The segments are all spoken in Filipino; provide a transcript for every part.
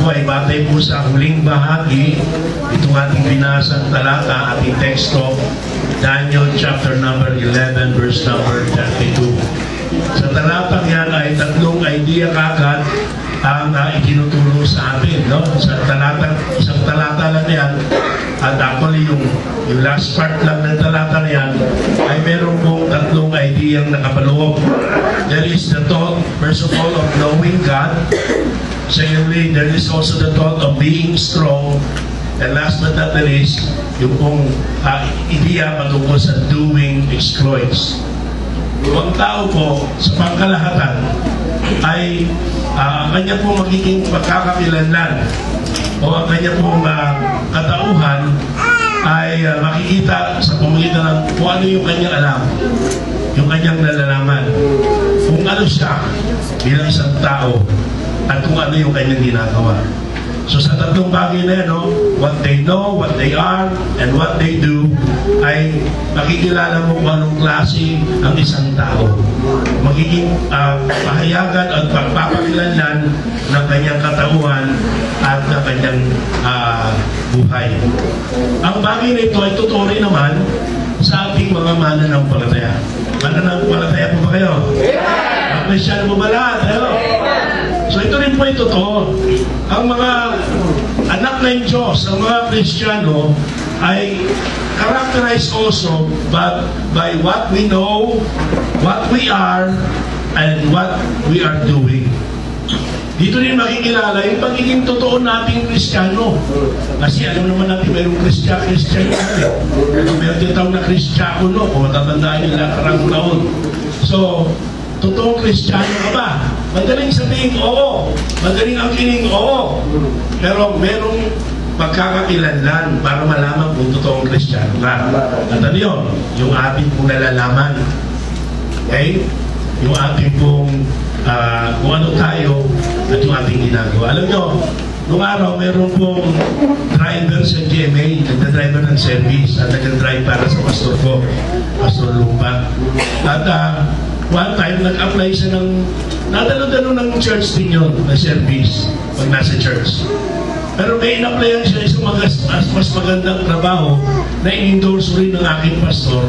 po ay batay po sa huling bahagi itong ating binasang talata, ating teksto, Daniel chapter number 11 verse number 32. Sa talatang yan ay tatlong idea kagad ang itinuturo sa atin, no? Sa talata, isang talata lang yan, at actually yung last part lang ng talata na yan ay meron pong tatlong idea ang nakapaloob. There is the thought, first of all, of knowing God. Secondly, there is also the thought of being strong. And last but not the least, yung pong idea patungkol sa doing exploits. Ang tao po sa pangkalahatan ay ang kanya pong magiging pagkakakilanlan o ang kanya pong katauhan ay makikita sa pamamagitan ng kung ano yung kanyang alam, yung kanyang nalalaman, kung ano siya bilang isang tao at kung ano yung kanyang ginagawa. So sa tatlong bagay na yan, no, what they know, what they are, and what they do, ay makikilala mo kung anong klase ang isang tao. Magiging pahayagan at pagpapakilanlan ng kanyang katauhan at ng kanyang buhay. Ang bagay na ito ay totoo rin naman sa ating mga mananampalataya. Mananampalataya po ba kayo? Ang Kristyano po ba lahat? So ito rin po ay totoo. Ang mga anak ng Diyos, ang mga Kristiyano ay characterized also by what we know, what we are, and what we are doing. Dito rin makikilala yung pagiging totoo nating Kristiyano. Kasi alam naman natin mayroong Kristiyano natin. Mayroong tinatawag na Kristiyano, no? Kung matatandaan nila karang taon. So, totoong Kristiyano ka ba? Madaling sabihin, oo. Madaling angkinin, oo. Pero merong pagkakakilanlan para malaman kung totoong Kristiyano ka. At ano yun? Yung ating pong nalalaman. Okay? Yung ating pong kung ano tayo at yung ating ginagawa. Alam nyo, nung araw, meron pong driver sa GMA, nagda-driver ng service at nagda-drive para sa pastor ko, Pastor Lumpa. At one time, nag-apply siya ng nadalo-dalo ng church din yun na service pag nasa church. Pero may in-applyan siya isang mas magandang trabaho na in-endorse rin ng aking pastor.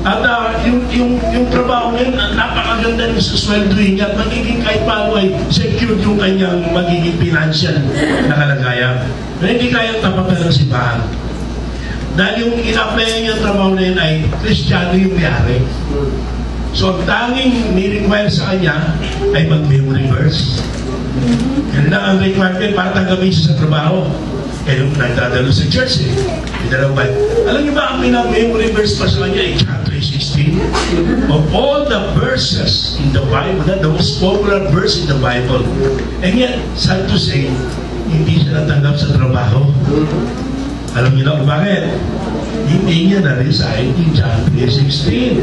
At yung trabaho ngayon, napakaganda ng susweldohin niya at magiging kahit paano ay secured yung kanyang magiging financial na kalagayan. Na hindi kayang tapatan ng simbahan. Dahil yung in-applyan niya trabaho na yun ay Kristiyano yung mayari. So, ang tanging ni-require sa kanya ay mag-memory verse. Yan lang ang requirement para tanggapin siya sa trabaho. Eh, yung nagdadalo sa church eh. Alam niyo ba, ang pinag-memory verse pa sa kanya ay John 3:16? Of all the verses in the Bible, the most popular verse in the Bible. And yet, sad to say, hindi siya natanggap sa trabaho. Alam niyo na kung bakit? Hindi niya na-resign in John 3:16.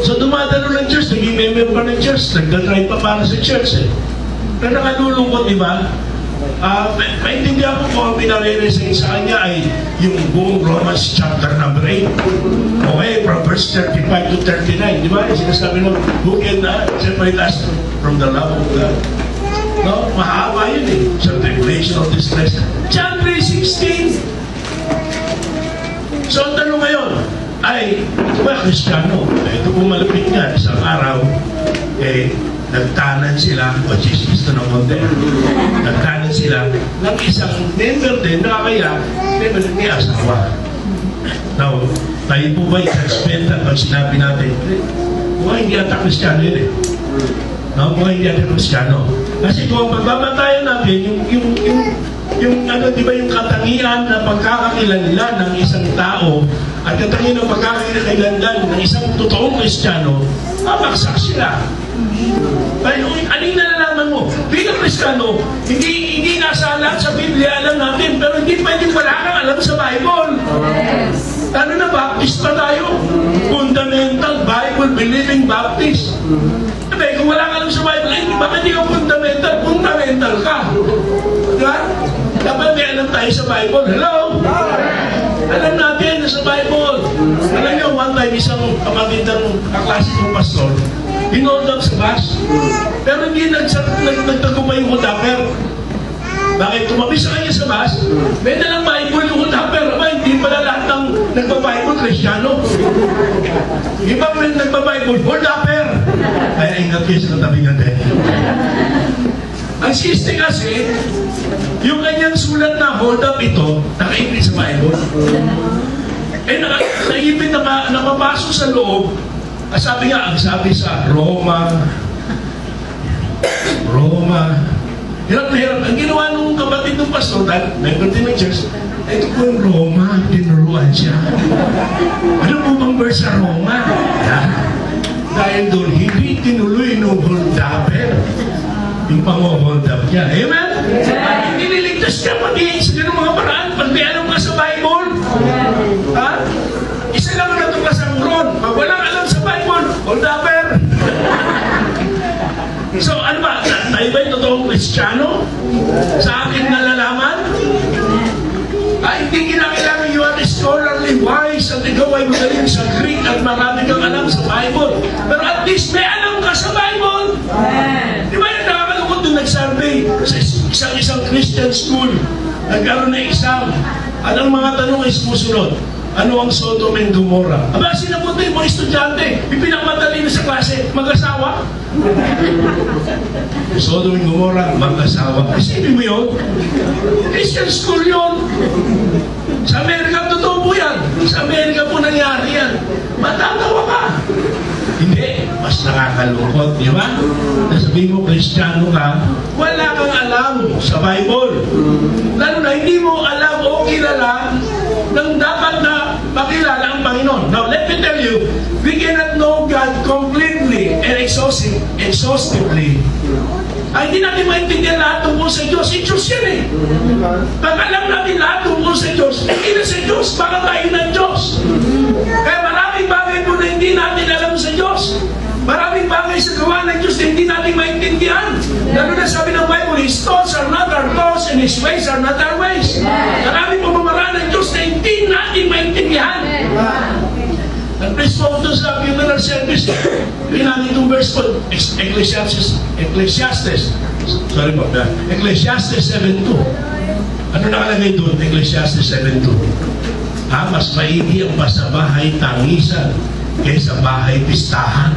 So dumadalo ng church, naging member pa ng church, nagdadrive pa para sa church eh. Pero nakalulungkot, di ba? Maintindihan ko kung ang pinare-resign sa kanya ay yung buong Romans chapter number 8. Okay, from verse 35 to 39, di ba? Sinasabi ng who can separate us from the love of God? No? Mahaba yun eh. Sa tribulation of distress. John 3:16. So, ang tanong ngayon ay, ito ba Kristiyano? Ito po malapit nga, isang araw, nagtanan sila, o Jesus na konti, nagtanan sila ng isang member din, nakakaya, member din may asawa. Now, tayo po ba i-expectan pag sinabi natin, kung hindi ata Kristiyano yun eh. No, kung hindi ata Kristiyano. Kasi kung pagbabatayan natin, yung ano, di ba yung katangian na pagkakakilanlan ng isang tao at katangian ng pagkakakilanlan ng isang totoong Kristiyano, babaksak sila. Pero ano yung nalalaman mo? Bilang Kristiyano, hindi nasa lahat sa Biblia alam natin, pero hindi pwedeng wala kang alam sa Bible. Ano na, Baptist pa tayo? Fundamental Bible believing Baptist. Kung wala kang alam sa Bible, bakit hindi ka fundamental? Fundamental ka. Diba? Dapat may alam tayo sa Bible. Hello? Alam natin sa Bible. Alam niyo, one time, isang kapatid ng kaklase kong pastor, hinold up sa bus. Pero hindi nagtagumpay yung hudaper. Bakit tumabi sa kanya sa bus, may dalang Bible yung holdapper. Aba, hindi pala lahat ng nagpa-Bible, Kristiyano. Iba may nagpa-Bible, holdapper. Kaya ingat kayo sa katabi natin. Ang siste kasi, yung kanyang sulat na hold up ito, nakaipit sa Bible. Naipit na napapasok sa loob. Sabi nga, ang sabi sa Roma, hirap na hirap. Ang ginawa nung kapatid ng pastor, dahil member din ng church, ito po yung Roma, tinuruan siya. Ano po bang verse sa Roma? Dahil doon, hindi tinuloy nung hold-upper yung pang-hold up niya. Amen? At nililigtas ka pati sa ganung mga paraan, pag may alam ka sa Bible. Ha? Isa lang na ito kasang ron. Pag walang alam sa Bible, hold-upper. So, ano ba? Tayo ba yung totoong Kristiyano? Sa akin nalalaman? Hindi kinakailangan you are scholarly wise at ikaw ay magaling sa Greek at marami kang alam sa Bible. Pero at least may alam ka sa Bible. Di ba yung nakakalungkot nung nag-survey sa isang Christian school? Nagkaroon na exam. At ang mga tanong ay sumusunod. Ano ang Sodom and Gomorrah? Aba, sinabuti mo estudyante, ipinakamadali na sa klase, mag-asawa. Sodom and Gomorrah, mag-asawa. Isipin mo yun? Christian school yun. Sa Amerika, totoo po yan. Sa Amerika po nangyari yan. Matatawa ka. Hindi, mas nakakalungkot, di ba? Nasabihin mo, Kristiyano ka, wala kang alam sa Bible. Lalo na hindi mo alam o kilala ng dapat na makilala ang Panginoon. Now, let me tell you, we cannot know God completely and exhaustively. Ay, hindi natin maintindihan lahat tungkol sa Diyos. Diyos yan eh. Pag alam natin lahat tungkol sa Diyos, hindi na sa Diyos, baka tayo ng Diyos. Kaya maraming bagay po na hindi natin alam sa Diyos. Maraming bagay sa gawa ng Diyos na hindi natin maintindihan. Lalo na sabi ng Bible, His thoughts are not our thoughts and His ways are not our ways. Maraming pamamaraan ng Diyos na hindi natin maintindihan. And please focus sa funeral service. Pinali itong verse po, Ecclesiastes 7:2. Ano nakalagay doon? Ecclesiastes 7:2. Mas maigi ang pasabahay tangisan kaysa bahay pistahan.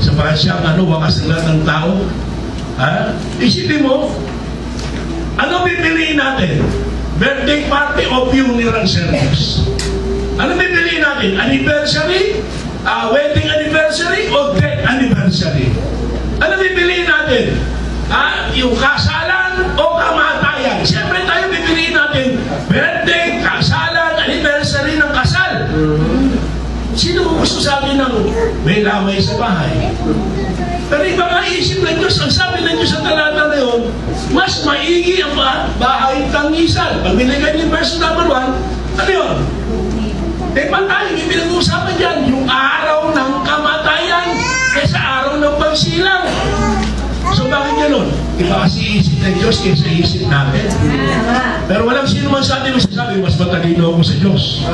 Sapagat siyang wakas ng lahat ng tao. Isipin mo, ano pipiliin natin? Birthday party o funeral service? Ano pipiliin natin? Anniversary? Wedding anniversary o death anniversary? Ano pipiliin natin? Yung kasalan o kamatayan? Siyempre tayo pipiliin natin birthday, kasalan, anniversary ng kasal. Sino mo gusto sa akin ng may lamay sa bahay? Pero iba nga isip ng Diyos, ang sabi ng Diyos sa talata na yun, mas maigi ang bahay tangisan. Pag binigay niyo yung verse number 1, ano yun? Patay, may pinag-uusapan dyan, yung araw ng kamatayan kaysa araw ng pagsilang. So bakit ganun? Iba kasi isip ng Diyos kaysa isip natin. Pero walang sino man sa atin masasabi, mas matalino ako sa Diyos.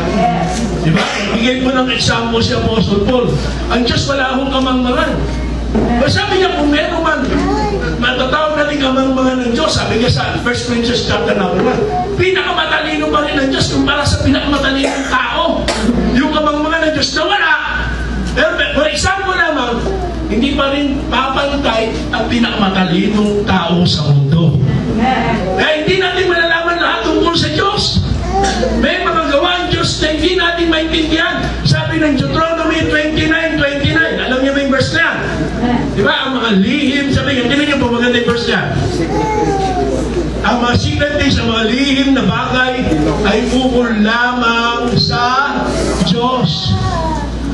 Diba? Bigay mo ng example si Apostle Paul. Ang Diyos wala akong kamangmangan. Pero sabi niya, kung meron man, matatawag natin kamangmangan ng Diyos. Sabi niya sa 1 Corinthians chapter number 1, pinakamatalino pa rin ng Diyos kumpara sa pinakamatalino ng tao. Yung kamangmangan ng Diyos na wala. Pero for example naman, hindi pa rin papantay ang pinakamatalinong tao sa mundo. Kaya hindi natin malalaman lahat tungkol sa Diyos. May mga gawa ang Diyos na hindi natin maintindihan. Sabi ng Deuteronomy 29:29. Alam niyo ba yung verse na yan? Diba? Ang mga lihim, sabi niyo, tingnan niyo po maganda yung verse niya. Ang mga secret things, ang mga lihim na bagay ay ukol lamang sa Diyos.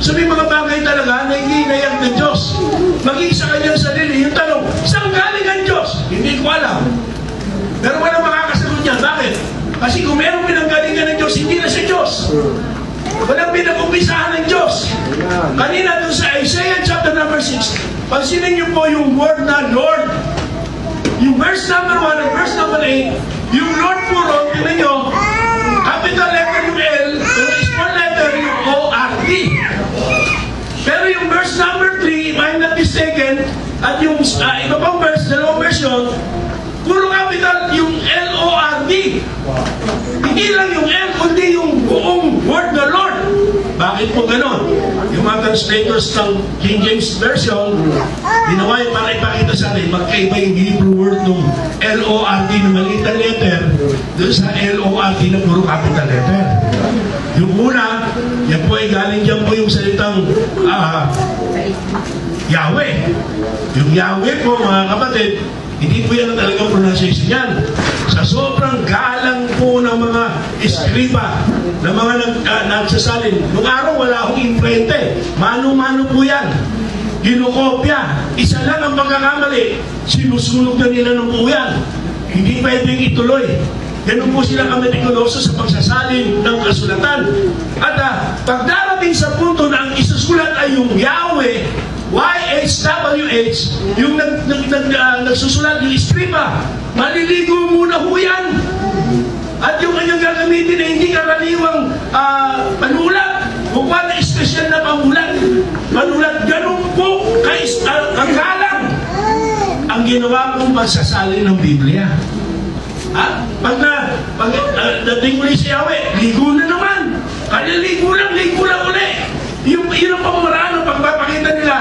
So may mga bagay talaga na hindi inayag ng Diyos. Mag-iisa kanyang sarili. Yung tanong, saan galing ang Diyos? Hindi ko alam. Pero walang makakasagot niya. Bakit? Kasi kung merong pinanggalingan ng Diyos, hindi na siya Diyos. Walang pinag-umpisahan ng Diyos. Kanina doon sa Isaiah chapter number 6, pansinin niyo po yung word na Lord. Yung verse number 1 and verse number 8, yung Lord po ron, tingnan nyo, capital letter yung L, pero small letter yung O-R-D. Pero yung verse number 3, if I'm not mistaken, at yung iba pang verse, dalawang version, puro capital yung Hindi lang yung L, kundi yung buong word ng Lord. Bakit po ganon? Yung mga translators ng King James Version, ginawa yung para ipakita sa atin, magkaiba yung Hebrew word ng L-O-R-D na maliit na letter doon sa L-O-R-D na puro capital letter. Yung una, yan po ay galing dyan po yung salitang Yahweh. Yung Yahweh po, mga kapatid, hindi po yan ang talagang pronunciation yan. Sa sobrang galang po ng mga eskriba, ng mga nagsasalin, nung araw wala akong imprente. Mano-mano po yan. Ginukopya. Isa lang ang pagkakamali. Sinusunog na nila ng po yan. Hindi pwedeng ituloy. Ganun po sila kametikuloso sa pagsasalin ng kasulatan. At pag darating sa punto na ang isusulat ay yung Yahweh, YHWH, yung nagsusulat yung istripa, maliligo muna ho yan. At yung kanyang gagamitin ay hindi karaniwang panulat, mukha na espesyal na panulat. Ganun po ang galang ang ginawa kong pagsasalin ng Biblia. Pag dating muli si Yahweh, ligo na naman. Kaya ligo lang ulit. Yun ang pamamaraan ng pagpapakita nila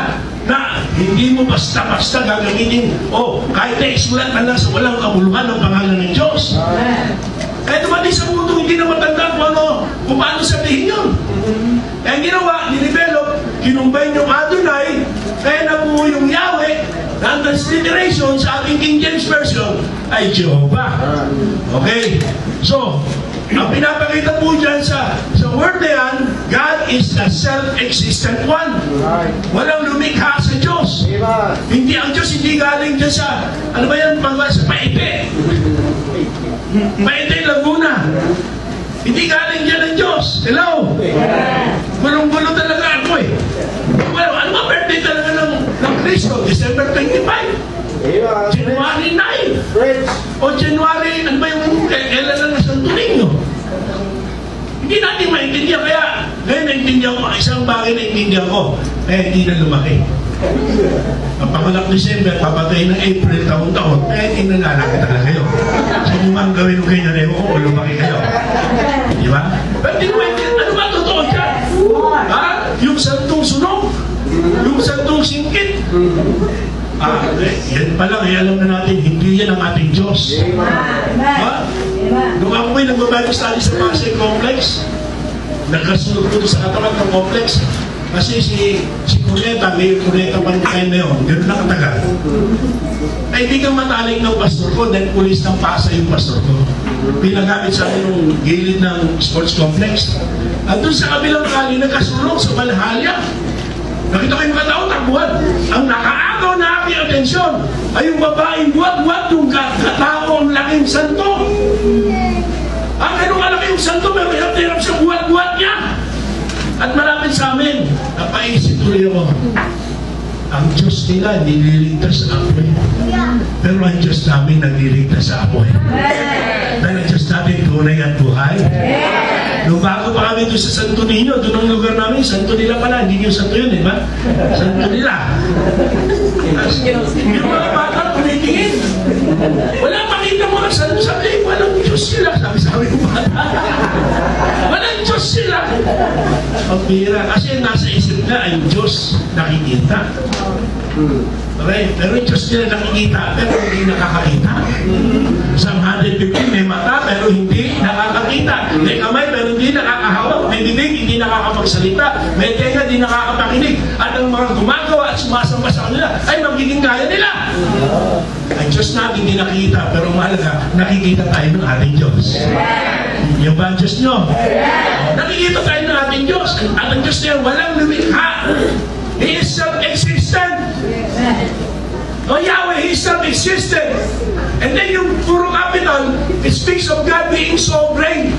na hindi mo basta-basta gagamitin kahit na isulat man lang sa walang kabuluhan ng pangalan ng Diyos. Kaya dumating sa mundo, hindi na matanda kung paano sabihin yun. Kaya ginawa, nidevelop, kinumbay yung Adonai, kaya nabuo yung Yahweh, na ang transliteration sa ating King James Version ay Jehovah. Okay? So, ang pinapakita po dyan sa word na yan, God is a self-existent one. Walang lumikha sa Diyos. Hindi ang Diyos, hindi galing dyan sa, ano ba yan, sa Paite. Paite, Laguna. Hindi galing dyan ang Diyos. Hello? Gulong-gulo talaga ako eh. Well, ano ba birthday talaga ng Kristo? December 25. January 9. O January, ano ba yung kailan lang ng Santo Niño? Hindi natin maintindihan. Kaya, ngayon naintindihan ko, isang bagay na intindihan ko, kaya hindi na lumaki. Ang pangalak December, papatay ng April, taon-taon, kaya hindi na lalaki talaga kayo. Sa inyo mang gawin ko ganyan, ewan ko kung lumaki kayo. Di ba? Pero hindi ko maintindihan, ano ba totoo dyan? Yung santong sunog, yung santong singkit. Yan pa lang, alam na natin, hindi yan ang ating Diyos. Nung ako ay nagbabible study sa Pasay Complex, nagkasunod ko sa katawan ng complex, kasi si Cuneta, may Cuneta Pantayin na yun, gano'n na katagal. Ay, hindi kang matalik ng pastor ko, dahil pulis ng Pasay yung pastor ko. Pinagamit sa akin yung gilid ng sports complex. At doon sa kabilang kali, nagkasunod sa Valhalla. Nakita ko yung mga tao, takbuhan. Ang nakaagaw na aking atensyon ay yung babaeng buwat-buwat yung katao ang laking santo. Ang ganun kalaki yung santo, pero hirap sa buwat-buwat niya. At malapit sa amin, napaisip tuloy ako, ang Diyos nila nililigtas sa apoy. Pero ang Diyos namin nagliligtas sa apoy. Dahil ang Diyos natin tunay at buhay. Nung bago pa kami doon sa Santo Niño, doon ang lugar namin, Santo nila pala, hindi yung Santo yun, di ba? Santo nila. Yung mga bata tumitingin. Wala makita mga Santo, sabi, walang Diyos sila, sabi ko bata. Walang Diyos sila. Ang bira, kasi nasa isip na ay Diyos nakikita. Okay? Pero yung Diyos nila nakikita, pero hindi nakakakita. Sa 150 may mata, pero hindi nakakakita. May kamay, pero hindi nakakahawak. May bibig, hindi nakakapagsalita. May tenga, hindi nakakapakinig. At ang mga gumagawa at sumasamba sa kanila ay magiging kaya nila. Ang Diyos natin hindi nakikita, pero mahalaga, nakikita tayo ng ating Diyos. Yung ba ang Diyos nyo? Nakikita tayo ng ating Diyos. At ang Diyos niya walang lumikha. He is self-existent. Yahweh, He is self-existent. And then yung puro capital, it speaks of God being sovereign.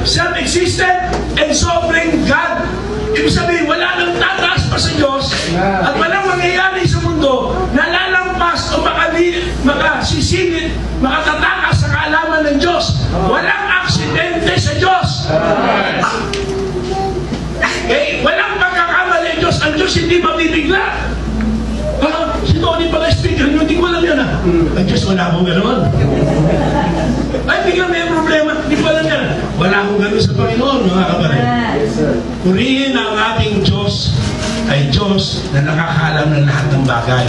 Self-existent and sovereign God. Ibig sabihin, wala nang tataas pa sa Diyos at walang mangyayari sa mundo na lalampas o makasisingit, makatatakas sa kaalaman ng Diyos. Walang aksidente sa Diyos. Walang pagkakamali ang Diyos. Ang Diyos hindi mabibigla. Si Tony pala speaker, hindi ko alam yan. Ang Diyos wala akong gano'n. Ay, biglang may Purihin ang ating Diyos ay Diyos na nakakaalam ng lahat ng bagay.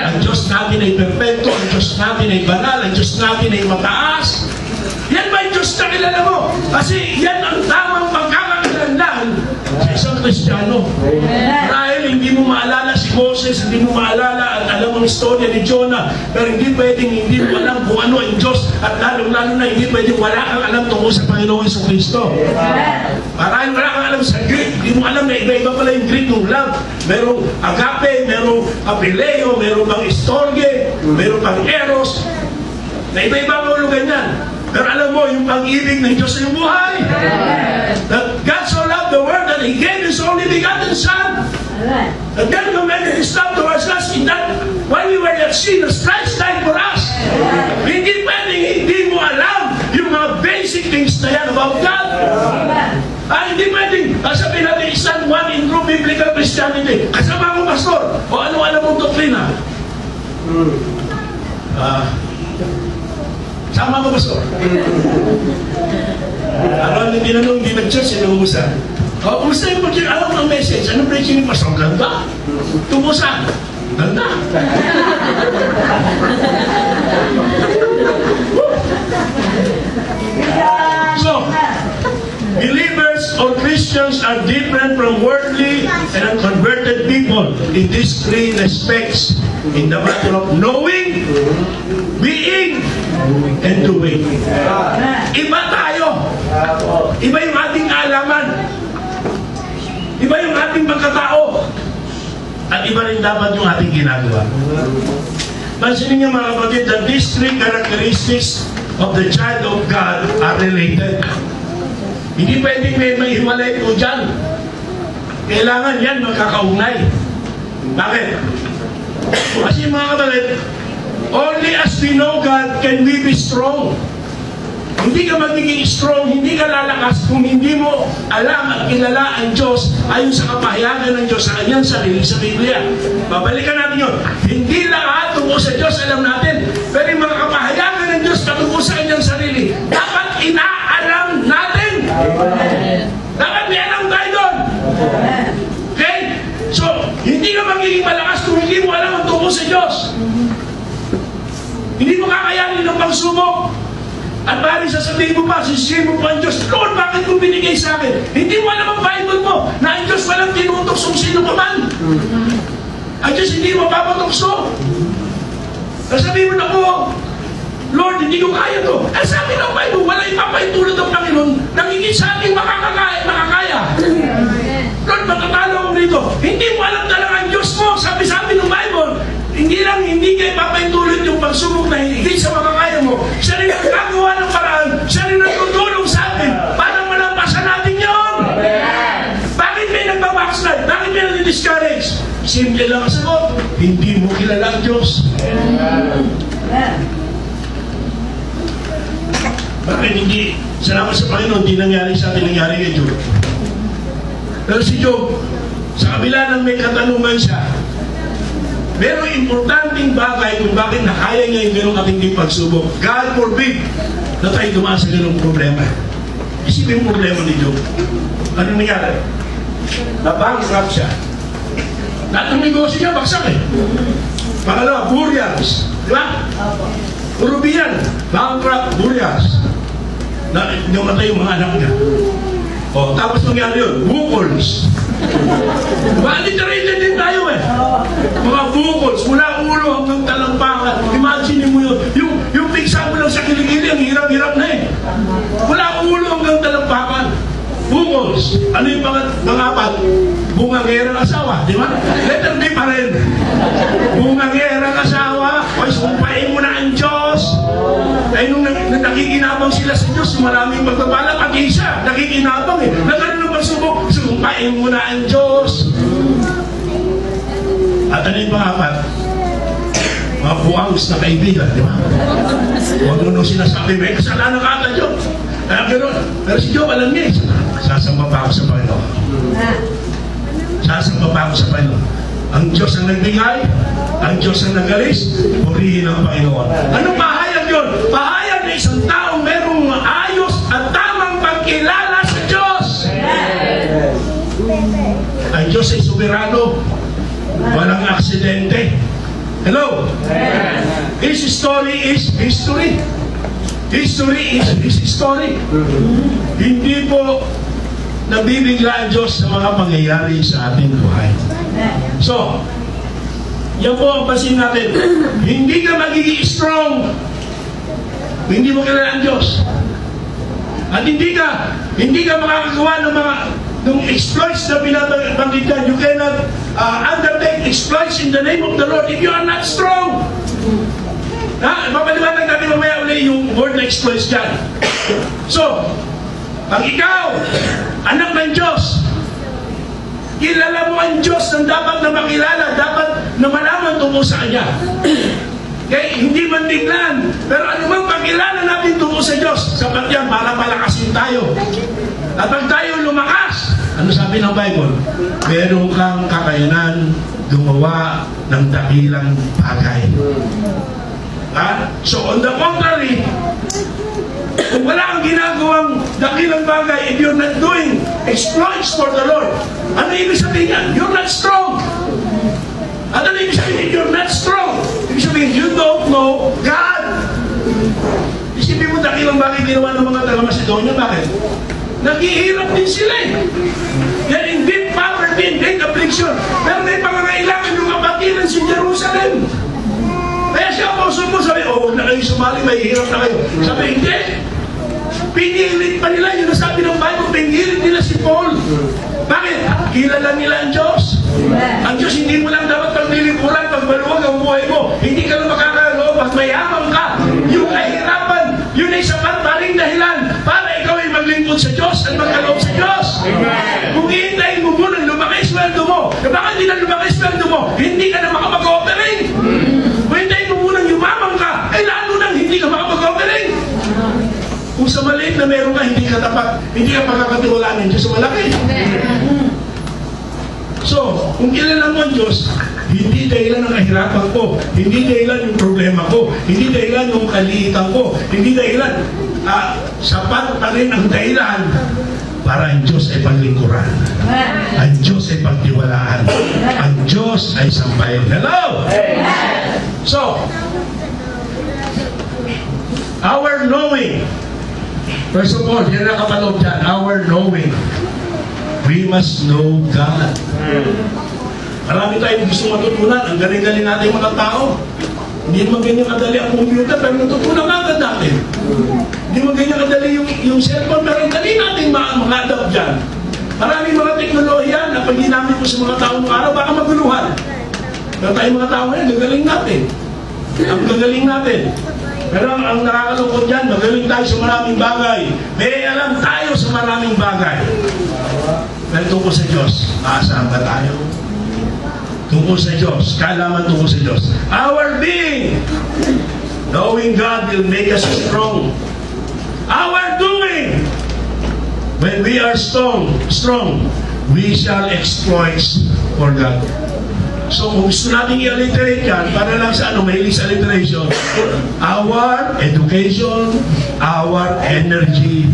Ang Diyos natin ay perfecto, ang Diyos natin ay banal, ang Diyos natin ay mataas. Yan ba yung Diyos na kilala mo? Kasi yan ang tamang pagkakakilanlan sa isang Kristiyano. Dahil hindi mo maalala si Moses, hindi mo maalala at alam ang istorya ni Jonah, pero hindi pwedeng hindi mo alam kung ano ang Diyos, at lalong-lalo na hindi pwedeng wala kang alam tungkol sa Panginoong Jesucristo. Marahil wala kang alam sa Greek, hindi mo alam na iba-iba pala yung Greek ng love. Merong agape, merong apileo, merong pang istorge, merong pang eros, na iba-iba ang ulo ganyan. Pero alam mo, yung pag-ibig ng Diyos ay buhay. That God so loved the world that He gave His only begotten Son. That God commended His love towards us in that while we were yet sinners, Christ died for us. Hindi pwedeng hindi mo alam yung mga basic things na yan about God. Hindi pwedeng sabihin natin isang one in true biblical Christianity. Kasama mo, pastor, o ano alam mong doktrina? Sama mo, pastor. Araw na tinanong, hindi nag-church, sinungusan. Kumusta yung pag-church? Alam mo ang message? Anong preaching ni pastor? Ganda. Tumusan. Ganda. So, believers or Christians are different from worldly and unconverted people in these three respects. In the matter of knowing, being, and doing. Iba tayo. Iba yung ating alaman. Iba yung ating pagkatao. At iba rin dapat yung ating ginagawa. Pansinin niyo mga kapatid that these three characteristics of the child of God are related. Hindi pwedeng may hiwalay po dyan. Kailangan yan magkakaunay. Bakit? Kasi mga kapatid, only as we know God can we be strong. Hindi ka magiging strong, hindi ka lalakas kung hindi mo alam at kilala ang Diyos ayon sa kapahayagan ng Diyos sa kanyang sarili sa Biblia. Babalikan natin yun. Hindi lahat tungkol sa Diyos alam natin, pero yung mga kapahayagan ng Diyos patungkol sa kanyang sarili, dapat inaalam natin. Dapat may alam tayo doon. Okay? So, hindi ka magiging malakas kung hindi mo alam ang tungkol sa Diyos. Hindi mo kakayanin ng pagsubok. At maaaring sasabihin mo pa, sisihin mo pa ang Diyos, Lord, bakit mo binigay sa akin? Hindi mo alam ang Bible mo na ang Diyos walang tinutukso sino pa man. Ang Diyos hindi mo papatukso. Sasabihin mo na ko, Lord, hindi ko kaya to. Ang sabi ng Bible, wala ipapaitulad ng Panginoon, nangingin sa ating makakaya. Lord, matatalo ako rito. Hindi mo alam talaga ang Diyos mo. Sabi-sabi ng Bible, hindi kayo papaitulad yung pagsubok na higit sa makakaya mo. Siya rin ang gagawa ng paraan. Siya rin ang tutulong sa atin para malampasan natin yun. Bakit may nagbabackslide? Bakit may nag-discourage? Simple lang ang sagot. Hindi mo kilala ang Diyos. Bakit hindi? Salamat sa Panginoon, hindi nangyari sa atin, nangyari kay Job. Pero si Job, sa kabila ng may katanungan siya, pero importanteng bagay kung bakit nakaya niya yung ganong ating pagsubok. God forbid na tayo dumaan sa ganong problema. Isipin yung problema ni Job. Ano nangyari? Nabankrupt siya. Lahat ng negosyo niya, baksak eh. Pangalawa, burials. Di ba? Peruvian, bankrupt, burials. Namatay yung mga anak niya. O, tapos nangyari yun, bukols. Validarated din tayo eh. Mga bukols, mula ulo hanggang talampakan. Imagine mo yun. Yung pigsa mo lang sa kiligili, ang hirap-hirap na eh. Mula ulo hanggang talampakan. Bukols. Ano yung pangapat? Bungangerang asawa, di ba? Letter B pa rin. Bungangerang asawa. O, sumpain mo na ang Diyos. Ay nung nakikinabang sila sa Diyos, maraming magbabalak at isa, nakikinabang eh. Nagkaroon ng pagsubok, sumpain mo na ang Diyos. At ano yung pangapat? Mga buwangs na kaibigan, di ba? Huwag mo nung sinasabi, may kasalanan ka ata, Job. Pero si Job, alam niya, sasamba pa ako sa Panginoon. Sasamba pa ako sa Panginoon. Ang Diyos ang nagbigay, ang Diyos ang nagalis, purihin ang Panginoon. Anong pahayag yun? Pahayag na isang taong merong ayos at tamang pagkilala sa Diyos. His story is history. History is His story. Hindi po nabibigla ang Diyos sa mga pangyayari sa ating buhay. So, yan po ang pasin natin. Hindi ka magiging strong. Hindi mo kilala ang Diyos. At hindi ka makakagawa ng exploits na binabanggit yan. You cannot undertake exploits in the name of the Lord if you are not strong. Mapaliwanag natin mamaya uli yung word na exploits dyan. So, pag ikaw, anak ng Diyos, kilala mo ang Diyos na dapat na makilala, dapat na malaman tungkol sa Kanya. Okay? Hindi man tingnan, pero anumang pagkilala natin tungkol sa Diyos, sapat yan para palakasin tayo. At pag tayo lumakas, ano sabi ng Bible? Meron kang kakayanan gumawa ng dakilang bagay. So on the contrary, kung wala kang ginagawang dakilang bagay, if you're not doing exploits for the Lord, ano ibig sabihin yan? You're not strong. At ano ibig sabihin? You're not strong. Ibig sabihin, you don't know God. Isipin mo dakilang bagay ginawa ng mga taga-Macedonia. Bakit? Naghihirap din sila eh. They're in deep poverty and great affliction. Pero may pangangailangan yung kapatiran si Jerusalem. Kaya siya apostol mo sabi, huwag na kayo sumali, may hirap na kayo. Sabi, hindi. Pinilit pa nila, yung nasabi ng Bible, pinilit nila si Paul. Bakit? Kilala nila ang Diyos. Ang Diyos hindi mo lang dapat paglilikuran, pagbaluwag ang buhay mo. Hindi ka lang makakaloob, pag mayamang ka. Yung kahirapan, yun ay sapat pa rin dahilan para ikaw ay maglingkod sa Diyos at magkaloob sa Diyos. Kung hihintayin mo muna lumaki sweldo mo, baka hindi na lumaki sweldo mo, hindi ka na makapag-operate. Kung hintayin mo muna yumamang ka, ay lalo nang hindi ka makapag-operate. Kung sa maliit na meron ka, hindi ka tapat, hindi ka pagkakatiwalaan ng Diyos sa malaki. So, kung kilala mo ang Diyos, hindi dahilan ng kahirapan ko, hindi dahilan yung problema ko, hindi dahilan yung kaliitan ko, hindi dahilan, sapat pa rin ang dahilan para ang Diyos ay paglingkuran. Ang Diyos ay pagtiwalaan. Ang Diyos ay sambahin. Hello! So, our knowing, first of all, yan ang kapaloob dyan, our knowing, we must know God. Marami tayong gusto matutunan. Ang galing-galing natin mga tao. Hindi naman ganyan kadali ang computer, pero natutunan nga agad natin. Hindi naman ganyan kadali yung cellphone, pero dali natin mga-adapt dyan. Maraming mga teknolohiya na pag ginamit mo sa mga taong araw, baka maguluhan. Pero tayong mga tao ngayon, gagaling natin. Ang gagaling natin. Pero ang nakakalungkot dyan, magaling tayo sa maraming bagay. May alam tayo sa maraming bagay. Pero tungkol sa Diyos, maasahan ba tayo? Tungkol sa Diyos, kaalaman tungkol sa Diyos. Our being, knowing God will make us strong. Our doing, when we are strong, we shall exploit for God. So kung gusto natin i-alliterate yan, para lang sa mahilig sa alliteration, our education, our energy,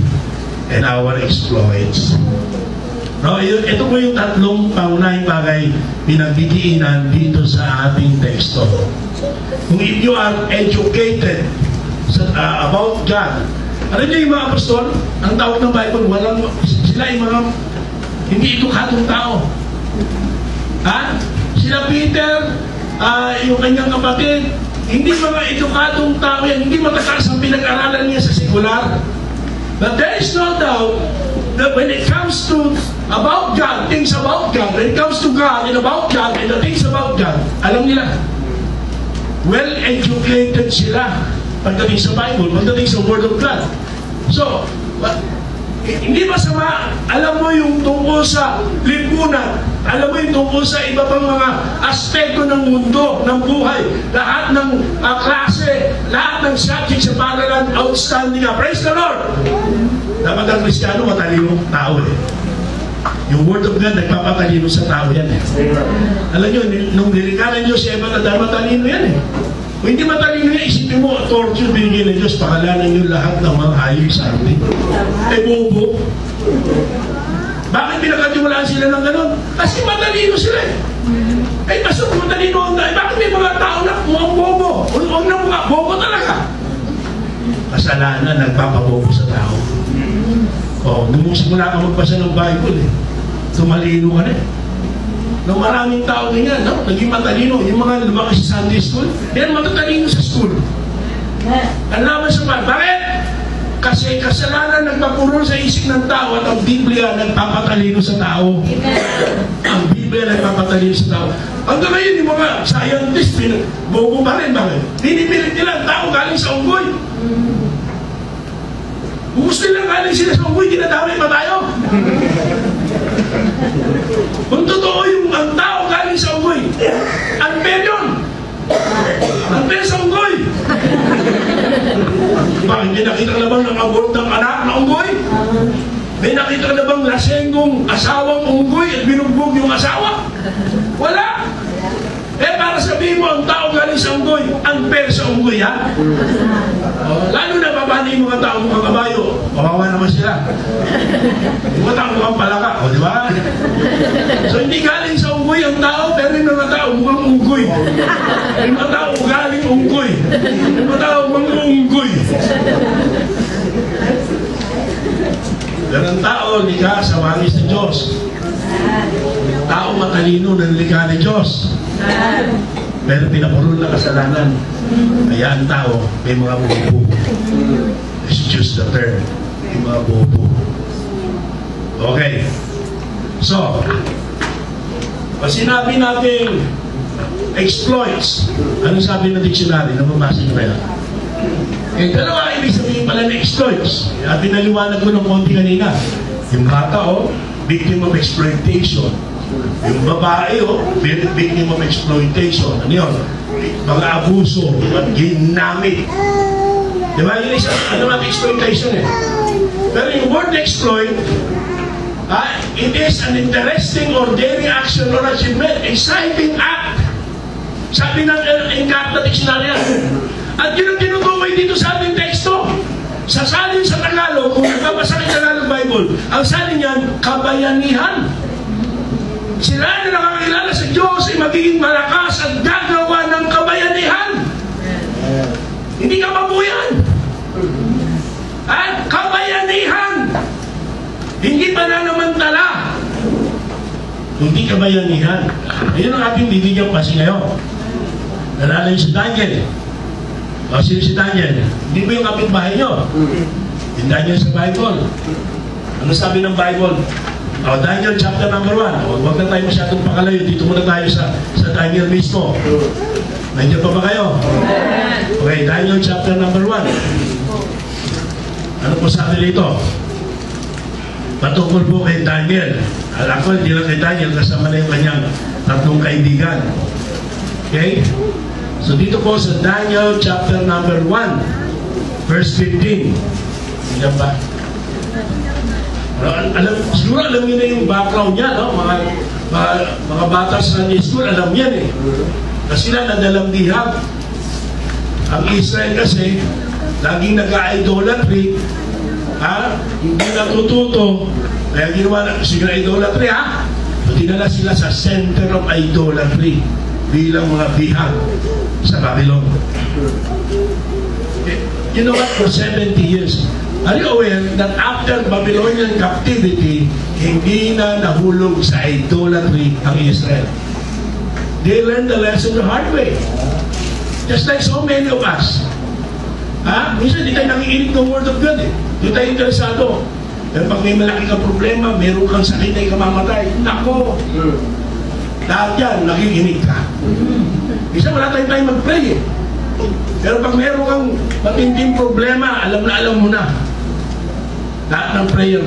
and our exploits. No, ito po yung tatlong pangunahing bagay pinagdidiinan dito sa ating teksto. Kung if you are educated about God, ano nyo yung mga apostol? Ang tawag ng Bible, sila yung mga hindi edukadong tao. Sila Peter, yung kanyang kapatid, hindi mga edukadong tao yan, hindi matakas ang pinag-aralan niya sa sekular. But there is no doubt that when it comes to about God, things about God, when it comes to God and about God and the things about God, alam nila. Well-educated sila pagdating sa Bible, pagdating sa Word of God. So, hindi masama, alam mo yung tungkol sa lipunan, alam mo yung tungkol sa iba pang mga aspekto ng mundo, ng buhay, lahat ng klase, lahat ng subject sa paralan, outstanding ka. Praise the Lord! Dapat ang Kristiyano, matalino tao eh. Yung Word of God, nagpapatalino sa tao yan eh. Alam nyo, nung nilikalan nyo si Eva, matalino yan eh. Kung hindi matalino yan, isipin mo, torture binigyan ng Diyos, pakalanan nyo lahat ng mga hayop sa atin. Eh, bobo. Bakit pinagkatiwalaan sila ng ganun? Kasi matalino sila eh. Eh, pasok matalino ang tayo. Bakit may mga tao na mukhang bobo? Huwag na mukha, bobo talaga. Kasalanan nagpapabobo sa tao. Nung simula ka magbasa ng Bible eh, tumalino ka na eh. Nung maraming tao ganyan, no? Naging matalino. Yung mga lumaki sa Sunday school, yan matatalino sa school. Ang naman sa mga, bakit? Kasi kasalanan nagpapurol sa isip ng tao at ang Biblia nagpapatalino sa tao. Ang Biblia nagpapatalino sa tao. Hanggang ngayon, yung mga scientists, bobo pa rin. Bakit? Pinipilit nila ang tao galing sa unggoy. Gusto nilang galing sila sa unggoy, dinadamay pa tayo. Kung totoo yung ang tao galing sa unggoy, unfair yun. Unfair sa unggoy. Bakit may nakita ka na bang nangabot ng anak na unggoy? May nakita ka na bang lasenggong asawang unggoy at binugbog yung asawa? Wala. Eh, para sabihin mo, ang tao galing sa unggoy, unfair sa unggoy, ha? Lalo na babali yung mga tao mukhang kabayo. Kawawa naman sila. Yung mga tao mukhang palaka, di ba? So, hindi galing sa unggoy ang tao, pero yung mga tao mukhang unggoy. Yung mga tao galing unggoy. Yung mga tao mukhang unggoy. Pero ang tao, likha sa wangis ng Diyos. Tao matalino ng likha ng Diyos. Pero pinapurol na kasalanan. Kaya ang tao, may mga bobo. It's just the term. May mga bobo. Okay. So, pag sinabi natin exploits, anong sabi ng dictionary? Nababasa nyo kaya? Eh, dalawa ibig sabihin pala ng exploits. At pinaliwanag ko ng konti kanina. Yung bata, victim of exploitation. Yung babae, victim of exploitation. Ano yun? Mga abuso at ginamit. Di ba? Yun isa, ano naman exploitation eh. Pero yung word exploit, it is an interesting or daring action or achievement, exciting act. Sabi ng Encarta Dictionary yan. At yun ang tinutukoy dito sa ating teksto. Sa salin sa Tagalog, kung nakabasa ng Tagalog Bible, ang salin niyan, kabayanihan. Sila na nakakilala sa Diyos ay magiging malakas at gagawa ng kabayanihan. Hindi ka mabuyan. At kabayanihan. Hindi pananamantala. Hindi kabayanihan. Ayun ang ating bibigyan kasi ngayon. Nalala yung si Daniel. O sino si Daniel? Hindi ba yung kapitbahay nyo? Yung Daniel sa Bible. Ano sabi ng Bible? Daniel chapter number 1. Huwag na tayo masyadong pakalayo. Dito muna tayo sa Daniel mismo. Nandiyan pa ba kayo? Okay, Daniel chapter number 1. Ano po sabi dito? Patungkol po kay Daniel. Alam ko, hindi lang kay Daniel, kasama na yung kanyang tatlong kaibigan. Okay? So dito po sa Daniel chapter number 1, verse 15. Yan ba? Siguro alam niyo na yung background niya, no? Mga bata sa Sunday school, alam yan eh. Kasi na nadalamdihag. Ang Israel kasi, laging nag-idolatry, hindi natututo, kaya ginawa na siguro idolatry, so dinala sila sa center of idolatry bilang mga bihag sa Babylon. You know what? For 70 years, are you aware that after Babylonian captivity, hindi na nahulog sa idolatry ang Israel? They learned the lesson the hard way. Just like so many of us. Minsan di tayo nakikinig ng Word of God eh. Di tayo interesado. Pero pag may malaki kang problema, meron kang sakit na ikamamatay, nako! Lahat yan, nakikinig ka. Minsan wala tayong mag-pray eh. Pero pag meron kang matinding problema, alam mo na. Lahat ng prayer,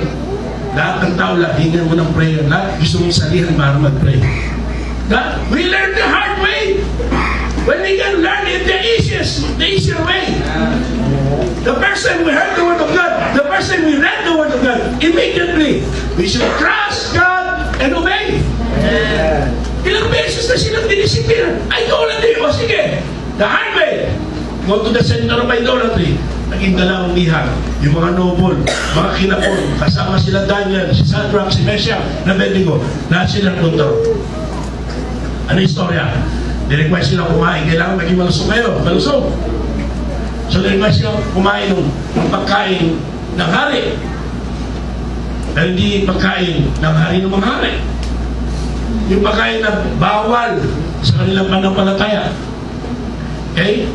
lahat ng tao, hingan mo ng prayer. Lahat gusto mong salihan para mag-pray. We learn the hard way. When we can learn it the easier way. The first time we heard the Word of God, the first time we read the Word of God, immediately, we should trust God and obey. Ilang beses na silang dinisiplina. Idolatry. O sige, the hard way. Go to the center of idolatry. naging dalawang lihan. Yung mga noble, mga kinapon, kasama sila Daniel, si Shadrach, si Meshach, na Abednego, lahat silang punto. Ano yung istorya? Nirequest sila kumain, kailangan maging malusog kayo, malusog. So nirequest sila kumain ng pagkain ng hari. Pero hindi pagkain ng hari ng mga hari. Yung pagkain na bawal sa kanilang pananampalataya. Okay?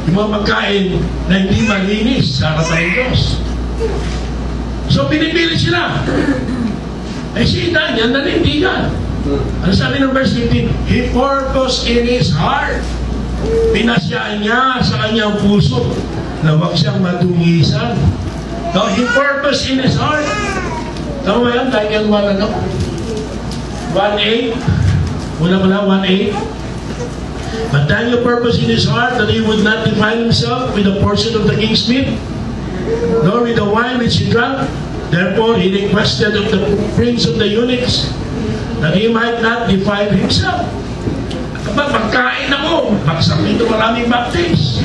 Yung mga pagkain na hindi malinis sa harapan ng Diyos. So pinipili sila. Si Daniel nanindigan. Ano sabi ng verse 15? He purposed in his heart. Pinasyaan niya sa kanyang puso na huwag siyang madungisan. So, he purposed in his heart. Tama ba yan? Daniel 1, ano? 1:8. Wala, 1:8. But Daniel purposed in his heart that he would not defile himself with a portion of the king's meat, nor with the wine which he drank. Therefore, he requested of the prince of the eunuchs that he might not defile himself. Kapag pagkain ako, baksak dito maraming baptist.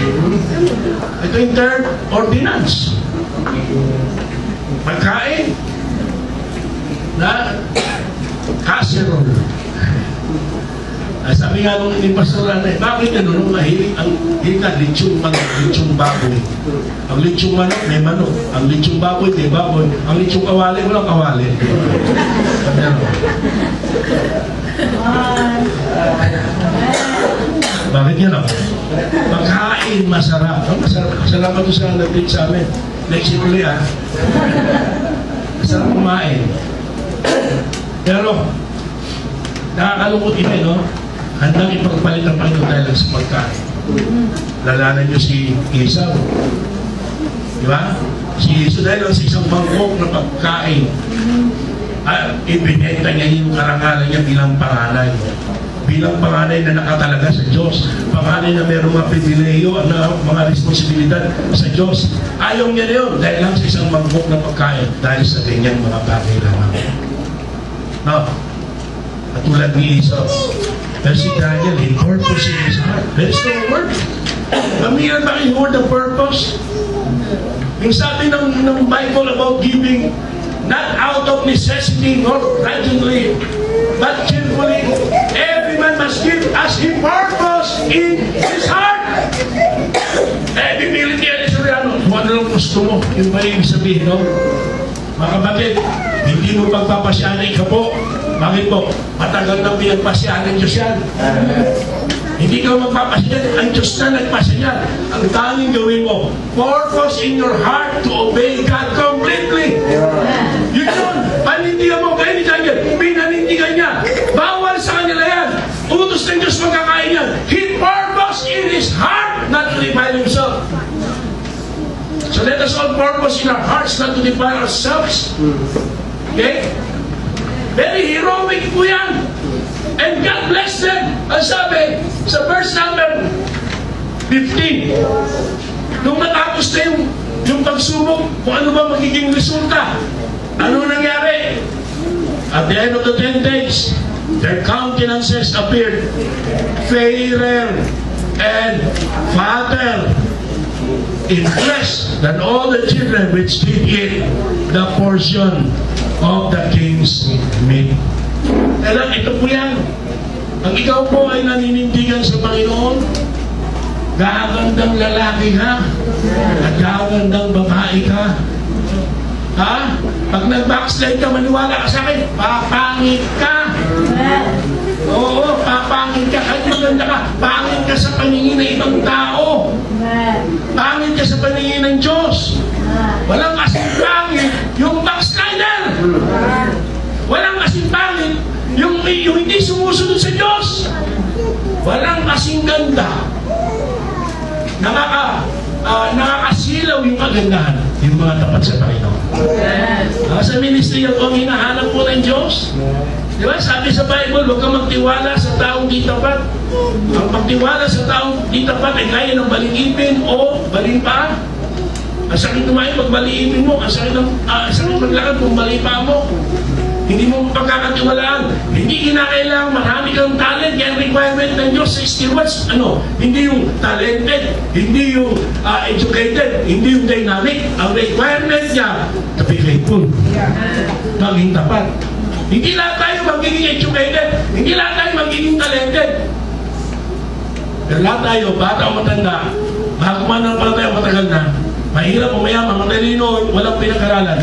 Ito yung third ordinance. Pagkain na casserole. Sabi nga nung inipastoran na, bakit yan nung mahilig ang lechong manok, lechong baboy. Ang lechong manok, may manok. Ang lechong baboy, may baboy. Ang lechong kawali, walang kawali. Bakit yan ako? Pagkain, masarap. Masarap. Salamat doon sa nag-teach sa amin. Next year ulit, ha? Masarap kumain. Pero, nakakalungkot ito, no? Handang ipagpalit ang Panginoon dahil lang sa pagkain. Lalanan niyo si Esau. Di ba? Si Esau dahil lang sa isang mangkok na pagkain. Ibinenta niya yung karangalan niya bilang panganay. Bilang panganay na nakatalaga sa Diyos. Panganay na mayroong mga pribileyo, mga responsibilidad sa Diyos. Ayaw niya na yun dahil lang sa isang mangkok na pagkain. Dahil sa ganyang mga bagay lamang. No? Katulad ni Esau. Pero si Daniel, he purpose in his heart. There is no word. Pamilan ba yung word of purpose? Yung sabi ng Bible about giving, not out of necessity nor grudgingly, but cheerfully, every man must give as he purpose in his heart. Bibilit niya ni Soriano, kung ano lang gusto mo, yung ba yung sabihin, no? Mga kapatid, hindi mo pagpapasyanan ka po. Bakit po? Matagal na pinagpasyahan ng Diyos yan. Hindi ka magpapasyahan. Ang Diyos na nagpasyahan. Ang tanging gawin mo, purpose in your heart to obey God completely. Yun yun. Panindigan mo kayo ni Daniel. Pinanindigan niya. Bawal sa kanila yan. Utos ng Diyos magkakain yan. He purpose in his heart not to defile himself. So let us all purpose in our hearts not to defile ourselves. Okay? Very heroic po yan. And God bless them. Ang sabi, sa verse number 15, nung natapos na yung pagsubok, kung ano ba magiging resulta, ano nangyari? At the end of the 10 days, their countenances appeared fairer and fatter in flesh than all the children which did eat the portion of the king's meat. Kaya ito po yan. Ang ikaw po ay naninindigan sa Panginoon, gagandang lalaki ka at gagandang babae ka. Ha? Pag nag-backslide ka, maniwala ka sa akin, papangit ka. Oo, papangit ka. Kahit maganda ka, pangit ka sa paningin ng ibang tao. Pangit ka sa paningin ng Diyos. Walang kasing pangit yung backslider. Walang kasing pangit yung hindi sumusunod sa Diyos. Walang kasing ganda. Nakakasilaw yung kagandahan, yung mga tapat sa Panginoon. Sa ministry ako ang hinahanap po ng Diyos. Di ba? Sabi sa Bible, huwag kang magtiwala sa taong di tapat. Ang pagtiwala sa taong di tapat ay gaya ng balingipin o balimpa. Ang sakit kumain pag baliipin mo, ang sakit maglakad kung balipa mo. hindi mo pagkakatiwalaan, hindi kinakailangan marami kang talent, kaya ang requirement ng Diyos 60 watts, hindi yung talented, hindi yung educated, hindi yung dynamic. Ang requirement niya, to be faithful. Maging tapat. Hindi lahat tayo magiging educated, hindi lahat tayo magiging talented. Pero lahat tayo, bata o matanda, bago man ang pala tayo matagal na, mahirap o mayaman, matalino, walang pinag-aralan,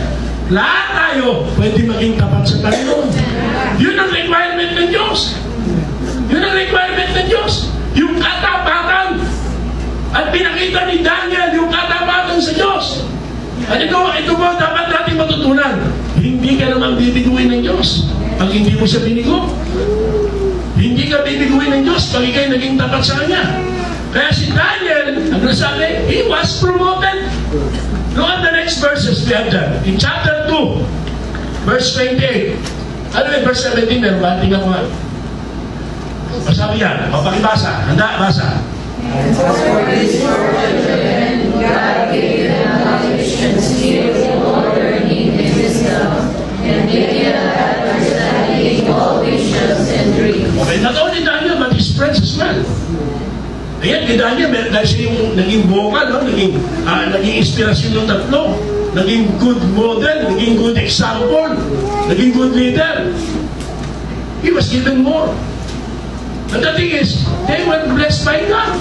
lahat tayo pwede maging tapat sa Panginoon. Yun ang requirement ng Diyos. Yun ang requirement ng Diyos. Yung katapatan. At pinakita ni Daniel yung katapatan sa Diyos. At ito po dapat natin matutunan. Hindi ka naman bibiguin ng Diyos pag hindi mo siya binigo. Hindi ka bibiguin ng Diyos pag ikay naging tapat sa Kanya. Kaya si Daniel, ang nasabi, he was promoted. Look at the next verses we have done. In chapter 2, verse 28. Ano yung verse 17? Meron ba? Tingnan ko nga. Masabi yan. Mapakibasa. Handa, basa. As for these children, God gave them knowledge and skill in all learning and wisdom, and Gideon had understanding all visions and dreams. Okay, not only Daniel, but his friends as well. Ayan, kay Daniel, dahil siya yung naging vocal, naging inspirasyon ng tatlo, naging good model, naging good example, naging good leader. He was given more. And the thing is, they were blessed by God.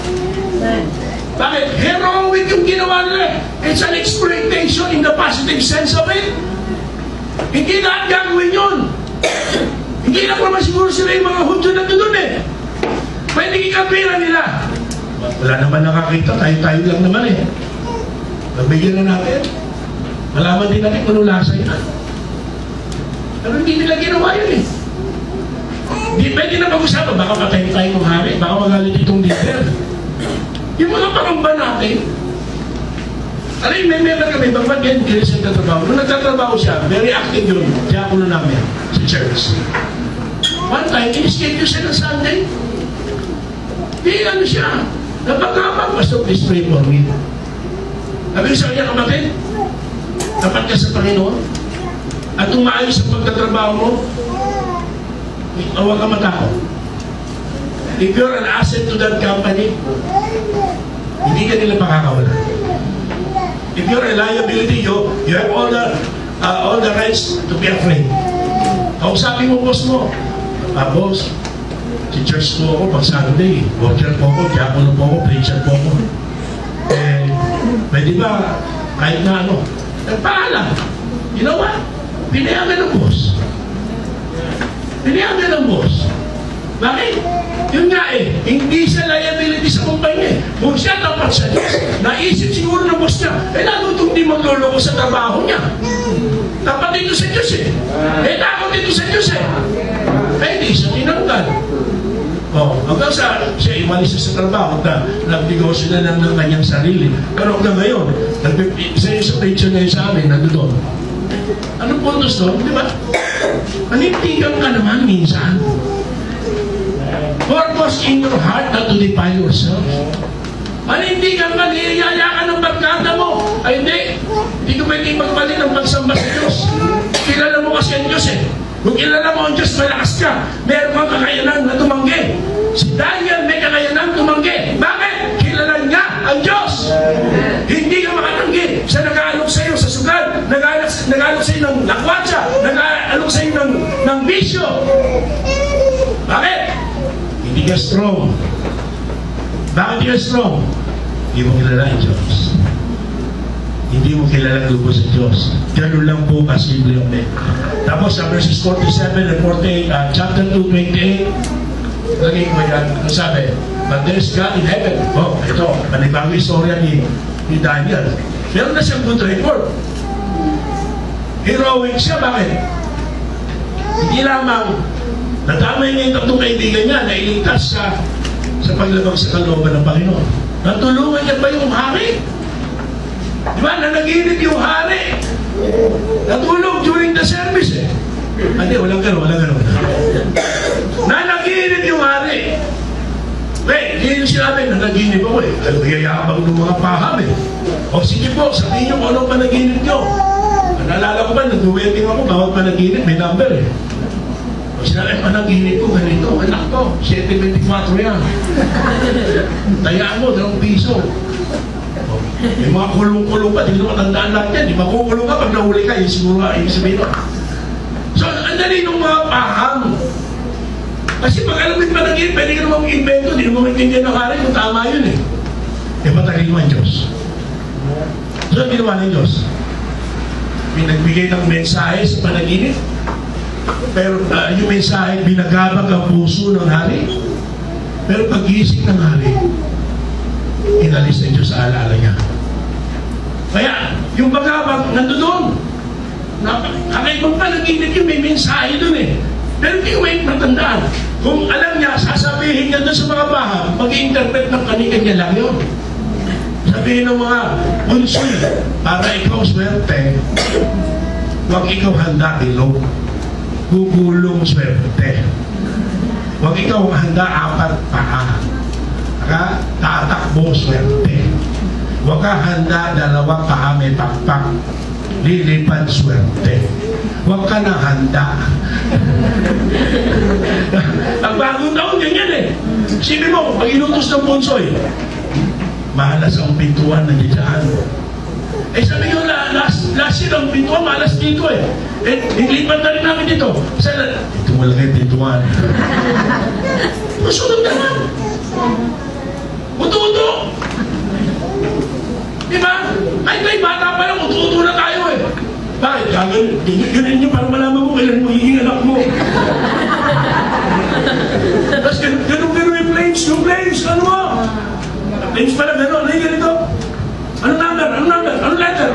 Bakit? Heroic yung ginawa nila. It's an exploitation in the positive sense of it. Hindi lahat gagawin yun. Hindi lang naman siguro sila yung mga Hudyo na doon eh. Pwede ikapira nila. Wala naman nakakita, tayo-tayo lang naman eh. Nabigyan na natin. Malaman din natin kung lasa yan. Pero hindi nila ginawa yun eh. Hindi pwede na pag-usapan, baka patayin tayo ng hari, baka magalit itong leader. Yung mga pangamba natin, alay, may member kami, bagman yan, hindi siya nagtatrabaho. Nung nagtatrabaho siya, very active yun, diakono namin sa church. One time, in-schedule siya ng Sunday. Di ano siya, napagkapag, Pastor, please pray for me. Sabi ko sa kanya, kapatid, tapat ka sa Panginoon, at umaayos ang pagtatrabaho mo, huwag ka matakot. If you're an asset to that company, hindi ka nila makakawala. If you're a liability, you have all the rights to be afraid. Kausapin mo, boss mo. Boss, si church po ako pag Sunday, worker po ako, diakono po ako, preacher po ako. Pwede ba, kahit na ano, nagpaalam. You know what? Pinayagan ng boss. Pinayagan ng boss. Bakit? Yun nga eh, hindi siya liability sa kumpanya eh. Kung siya tapat sa Diyos, naisip siguro ng boss niya, lalo itong di magluloko sa trabaho niya. Tapat dito sa Diyos eh. Takot dito sa Diyos eh. Hindi siya tinanggal. Hanggang siya iwalis sa trabaho at nagnegosyo na ng kanyang sarili. Pero hanggang ngayon, isa yung sa preacher na yun sa amin, nandoon. Anong puntos doon? Di ba? Panintigan ka naman minsan. Purpose in your heart not to defile yourself. Panintigan ka, niyayaya ka ng barkada mo. Ay hindi ko pwedeng magpalit ng pagsamba sa Diyos. Kilala mo kasi ang Diyos eh. Kung kilala mo ang Diyos, malakas ka. Meron kang kakayanan na tumanggi. Si Daniel may kakayanan tumanggi. Bakit? Kilala niya ang Diyos. Hindi ka makatanggi sa nag-aalok sa iyo sa sugal, nag-aalok sa iyo ng lakwatsa, nag-aalok sa iyo ng bisyo. Bakit? Hindi ka strong. Bakit hindi ka strong? Hindi mo kilala ang Diyos. Hindi mo kilala ang lubo sa Diyos. Ganun lang po kasimple yung Tapos sa verses 47 and 48, chapter 2, 28, lagi ko yan, ang sabi, but there's God in heaven. Ito, panibagong istorya ni Daniel. Meron na siyang good report. Heroic siya, bakit? Hindi lamang natamay niya yung tatlong kaibigan niya na iligtas sa paglabag sa kalooban ng Panginoon. Natulungan niya pa yung hari. Di ba? Nanaginip yung hari. Natulog during the service eh. Hindi, walang gano'n. Nanaginip yung hari. Hindi yung sinabi, nanaginip ako eh. Ano yayabang ng mga paham eh. O sige po, sabihin niyo kung anong panaginip niyo. Naalala ko ba, nag-wedding ako, bawat panaginip, may number eh. Pag sinabi, panaginip ko, ganito, anak ko, 724 yan. Tayaan mo, 2 piso. May mga kulong-kulong pa, hindi naman tandaan lahat yan. Di makukulong ka pag nahuli ka, yung siguro ibig sabihin mo. So, ang dali nung mga paham. Kasi pag alam mo yung panaginip, pwede ka naman mag-invento, hindi naman maintindihan ng hari kung tama yun eh. E patalino ang Diyos. So, ang ginawa ng Diyos, nagbigay ng mensahe sa panaginip, pero yung mensahe, binagabag ang puso ng hari. Pero pag-iisip ng hari, inalis ng Diyos sa alaala niya. Kaya, yung bagabag, nandoon. Kakaibang panaginip yun, may mensahe doon eh. Pero hindi ko may matandaan. Kung alam niya, sasabihin niya doon sa mga bahag, mag-i-interpret ng kanya lang yun. Sabihin ng mga bunsoy, para ikaw swerte, huwag ikaw handa ilog, gugulong swerte. Huwag ikaw handa 4 paa, tatakbo swerte. Huwag ka handa 2 paa may pakpak, lilipad swerte. Huwag ka na handa. Ang bagong taon, ganyan eh. Sipin mo, pag inutos ng bunsoy, malas ang pintuan na dyan. Eh sabi ko, last year ang pintuan, malas dito eh. Eh, nilipat na rin namin dito. Sabi na, ito mo lang yung pintuan. Masunod naman. Uto-uto. Diba? Kahit may bata pa lang, uto-uto na tayo eh. Bakit? Ganun nyo para malaman mo kailan mo hihing anak mo. Tapos ganun yung flames, ano mo? Flames pala gano'n, ano yung ganito? Anong number? Anong letter?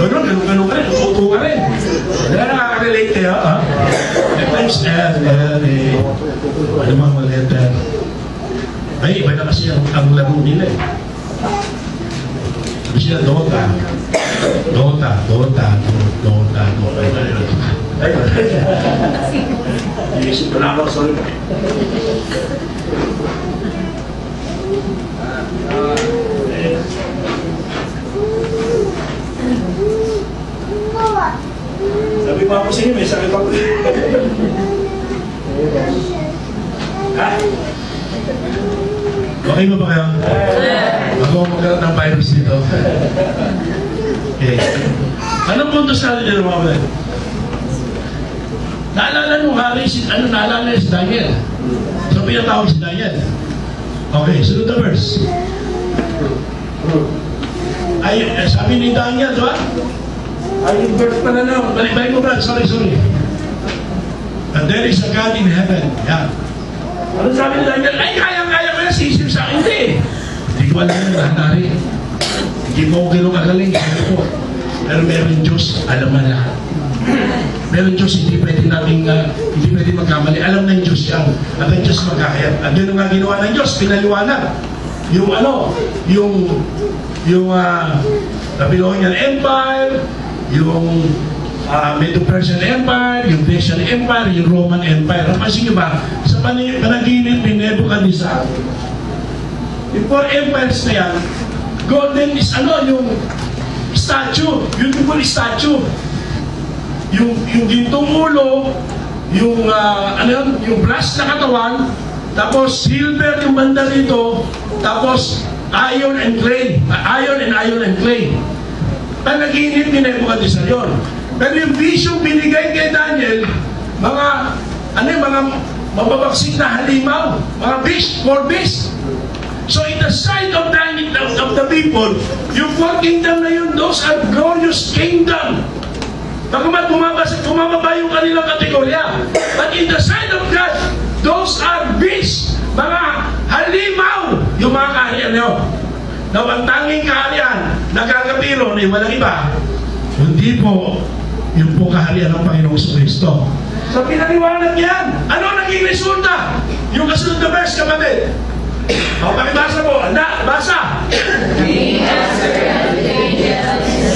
Ganun ka rin, uto ka rin. Kaya nakaka-relate kayo, ha? Flames F, L, A, ano mga letter? Ay, iba na kasi ang laro nila eh. Sabi siya, Dota. Ay, iisip ko na ako, sorry. Sabi pa ako sa inyo, may sakit ako. Ha? Okay ba kayo? Bago magkaroon ng virus dito. Okay. Anong punto sa atin dito mga kapatid? Naalala nung hari, naalala niya si Daniel. So pinatawag si Daniel. Okay, sunod na verse. Ay, sabi ni Daniel, diba? Ay, yung verse pa na naman. Balik mo, Brad. Sorry. And there is a God in heaven. Yeah. Ano sabi ni Daniel? Ay, kaya-kaya ko na sisip sa akin. Hindi ko alam yung nangyari. Hindi mo ako gano'ng kagaling. Pero meron Diyos, alam na lahat. Meron Diyos, hindi pwede magkamali. Alam ng Diyos yan. At ang Diyos magkakayat. At yun nga ginawa ng Diyos, pinaliwanag. Yung Babylonian Empire, yung Medo-Persian Empire, yung Grecian Empire, yung Roman Empire. Napansin nyo ba? Sa panaginip ni Nebuchadnezzar, yung 4 empires na yan, golden is yung statue, beautiful statue. Yung gintong ulo, yung brass na katawan, tapos silver yung banda rito, tapos iron and clay. Panaginip ni Nebuchadnezzar yun. Pero yung vision binigay kay Daniel, mga mababagsik na halimaw, mga beast, 4 beasts. So in the sight of the people, yung 4 kingdom na yun, those are glorious kingdom. Bagamat bumababa yung kanilang kategorya. But in the sight of God, those are beasts, mga halimaw, yung mga kaharian nyo. Na ang tanging kaharian, nagkakapiro na walang iba, hindi po yung po kaharian ng Panginoong Kristo. So pinaliwanag yan. Ano naging resulta? Yung kasunod na verse, kapatid. O, pakibasa po. Anda, basa. He answered and the angel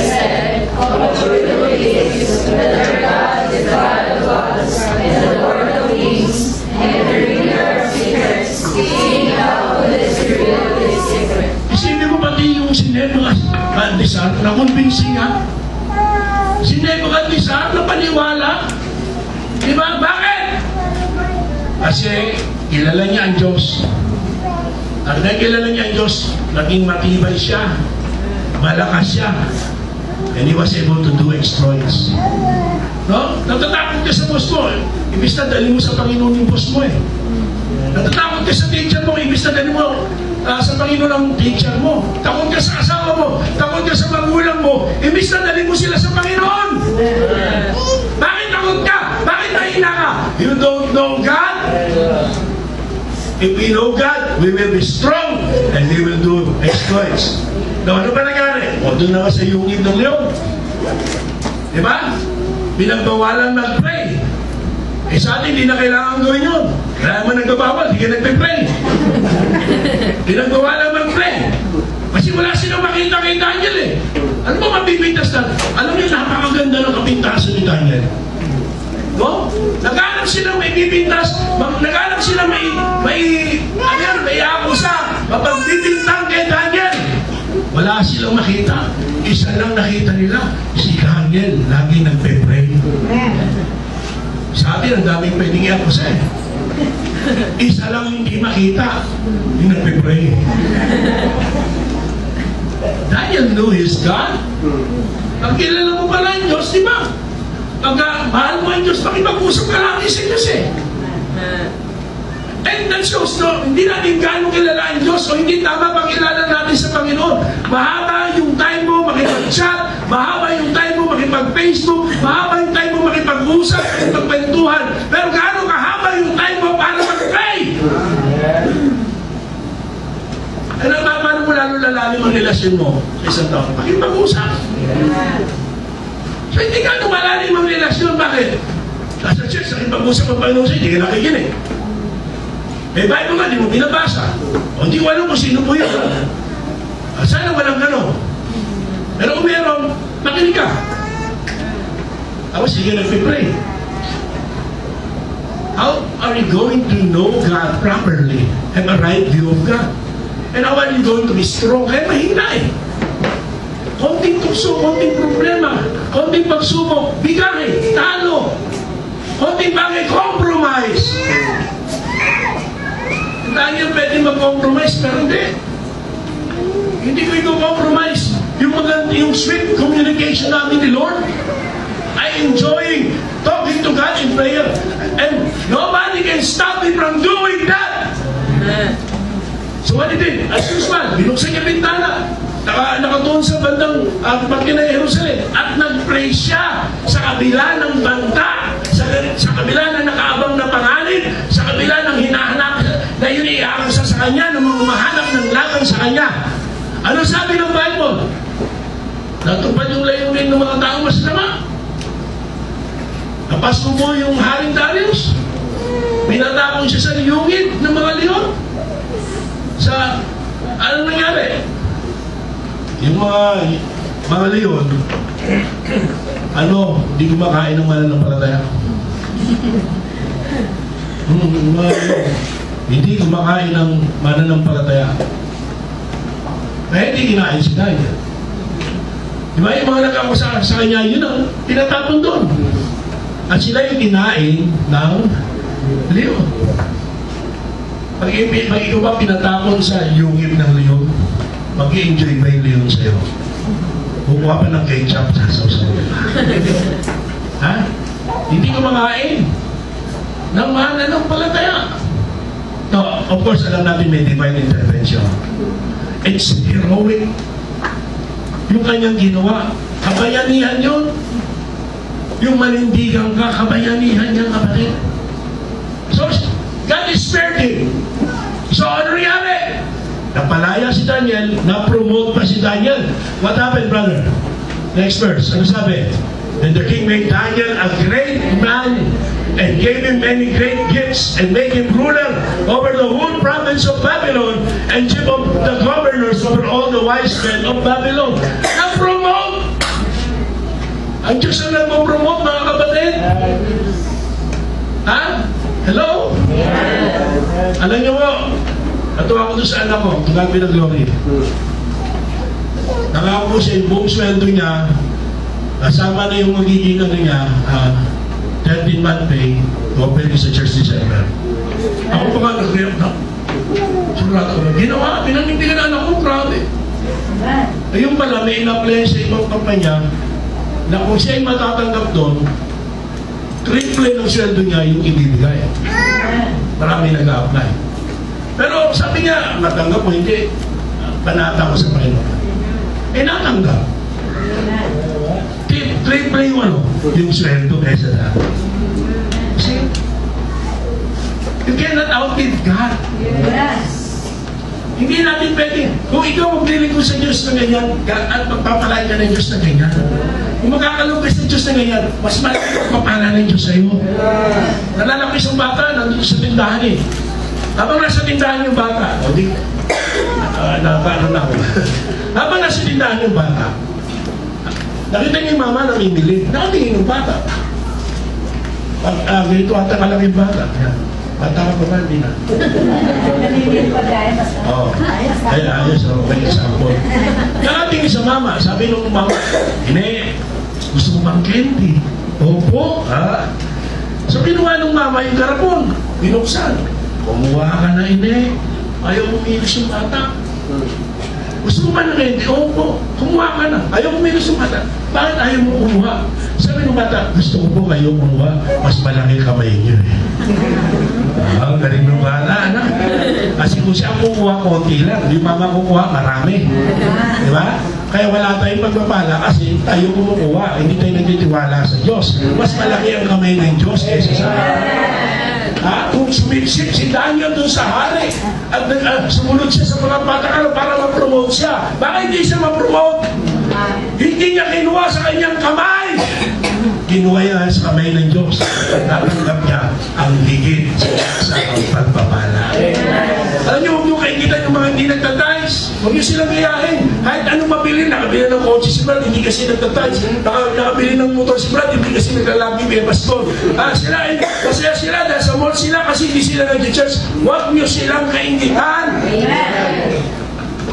said, all authority is with our God, the God of gods, and the Lord of kings, and the revealer of secrets, seeing how it is revealed his secret. Isipin mo pati yung si Nebuchadnezzar na convincing ha? Si Nebuchadnezzar napaniwala. Di ba? Bakit? Kasi kilala niya ang Diyos. At dahil kilala niya ang Diyos, naging matibay siya. Malakas siya. And he was able to do exploits. No? Natatakot ka sa boss mo. Ibig na dali mo sa Panginoon yung boss mo eh. Natatakot ka sa teacher mo. Ibig na dali mo sa Panginoon ang teacher mo. Takot ka sa asawa mo. Takot ka sa magulang mo. Ibig na dali mo sila sa Panginoon. Bakit takot ka? Bakit nahina ka? You don't know God? If we know God, we will be strong and we will do exploits. Now, ano ba nangyari? O, doon naman sa yungib ng leon. Diba? Pinagbawalan mag-pray. Eh sa atin, hindi na kailangan gawin yun. Kaya mo nagbabawal, hindi ka nagpe-pray. Pinagbawalan mag-pray. Kasi wala silang makita kay Daniel eh. Ano ba mapipintas na? Alam niyo, napakaganda ng kapintasan ni Daniel. No? Naghanap sila may pipintas, naghanap sila may akusa, mapagbibintang kay Daniel. Wala silang makita. Isa lang nakita nila, si Daniel, lagi nagpe-pray. Sa atin, ang daming pwedeng i-akusa eh. Isa lang hindi makita, yung nagpe-pray. Daniel knew his God. Ang kilala mo pala ang Diyos, di ba? Pag mahal mo ang Diyos, makipag-usap ka lagi sa Diyos eh. And that shows, no, hindi natin gano'ng kilala ang Diyos o hindi tama pagkilala natin sa Panginoon. Mahaba yung time mo makipag-chat, mahaba yung time mo makipag-Facebook, mahaba yung time mo makipag-usap, makipag-pentuhan. Pero gano'ng kahaba yung time mo para mag-pray? Ano paano mo lalo lalalim ang relasyon mo sa isang taon? Makipag-usap. So hindi ka lumalalim ang relasyon. Bakit? Nasa church, nakipag-usap ang Panginoon sa'yo, hindi ka nakikinig. May Bible nga, di mo binabasa. O hindi ko alam kung sino po yun. Sana walang gano'n. Pero kung meron, makinig ka. Tapos sige nagpipray. How are you going to know God properly? Have a right view of God? And how are you going to be strong? Kaya mahina eh. Konting tukso, konting problema, konting pagsubok, bigay, talo. Konting bagay, compromise. Daniel pwede mag-compromise, pero hindi. Hindi ko i-compromise. Yung sweet communication namin ni Lord, I enjoying talking to God in prayer. And nobody can stop me from doing that. So what he did? As usual, binuksan niya bintana. Nakatuon sa bandang pagkina Jerusalem. At nag-pray siya sa kabila ng banta, sa kabila ng nakaabang na pangalit, sa kabila ng hinahanap na yun iaangsa sa kanya, ng mga humahanap ng laban sa kanya. Ano sabi ng Bible? Natupad yung layunin ng mga taong masama. Napasko mo yung Haring Darius. Minatapon siya sa liyungin ng mga leon. Sa, ano nangyari? Yung mga leon, hindi kumakain ng mananampalataya. Mga leon, hindi kumakain ng mananampalataya. Kaya hindi kinain si Daniel. Di ba yung mga nag-akusa sa kanya, yun ang tinatapon doon. At sila yung kinain ng leon. Pag ikaw ba pinatapon sa yungib ng leon, mag-i-enjoy ba yung leon sa'yo? Kukuha pa ng ketchup sa sausaw. Ha? Hindi ko makain ng mananampalataya. No, of course, alam natin may divine intervention. It's heroic. Yung kanyang ginawa, kabayanihan yun. Yung manindigan ka, kabayanihan niya, kapatid. So, God is spared him. So, ano nangyari? Napalaya si Daniel, na-promote pa si Daniel. What happened, brother? Next verse, ano sabi? Then the king made Daniel a great man and gave him many great gifts and made him ruler over the whole province of Babylon and chief of the governors over all the wise men of Babylon. Na-promote! Ang Diyos ang nag-promote, mga kapatid. Ha? Hello? Alam niyo mo, natuwa ko doon sa anak ko, to God be the glory. Nakako siya yung buong sweldo niya, Kasama na yung magiging ano niya, 13-month pay, opening sa Church December. Ako pa nga nag-react na. Sigurado ko, ginawa, pinanindigan na anak ko, grabe. Ayun pala, may in-apply sa ibang kampanya na kung siya ay matatanggap doon, triple ng sweldo niya yung ibibigay. Marami nag-a-apply. Pero sabi niya, matanggap mo, hindi. Panata ko sa Panginoon. Natanggap. Triple yung ano, yung sweldo kaysa dati. See? You cannot outgive God. Hindi natin pwede. Kung ikaw maglilingkod sa Diyos na ganyan, at magpapalain ka ng Diyos na ganyan, kung makakalugay sa Diyos na ganyan, mas malaki ang papala ng Diyos sa iyo. Nalala ko isang bata, nandito sa tindahan eh. Habang nasa tindahan yung bata, o di, napaano na ako. Habang nasa tindahan yung bata, nakita niya yung mama namimili. Nakatingin yung bata. Ganito ata ka lang yung bata. Bata ka pa ba? Hindi na. Oo. Kaya ayos. May example. Nakatingin sa mama. Sabi nung mama, Ine, gusto mo bang candy? Opo. Ha? So kinuha nung mama yung karapon. Binuksan. Kumuha ka na, Ine. Ayaw umilis yung bata. Gusto mo ba ng candy? Opo. Kumuha ka na. Ayaw umilis yung bata. Bakit ayaw mo kumuha? Sabi ng bata, gusto ko po kayo kumuha. Mas malaki kamay niyo eh. Ang galing ng bata, anak. Kasi kung siya kukuha, konti lang. Yung mama kukuha, marami. Di ba? Kaya wala tayong pagpapala kasi tayo kumukuha. Hindi tayo nagtitiwala sa Diyos. Mas malaki ang kamay ng Diyos kaysa sa kung sumipsip si Daniel doon sa hari at sumunod siya sa mga patakalo para ma-promote siya. Bakit hindi siya ma-promote? Hindi niya kinuha sa kanyang kamay. Kinuha niya sa kamay ng Diyos. Natanggap niya ang higit sa pagpapala. Alam niyo, huwag niyo kaikita yung mga hindi nagtatize. Huwag niyo silang gayahin. Kahit anong mabili, nakabili ng kotse si Brad, hindi kasi nagtatize. Nakabili ng motor si Brad, hindi kasi naglalagi may pastor. Sila ay masaya sila dahil sa mall sila kasi hindi sila nag-church. Huwag niyo silang kaingitan.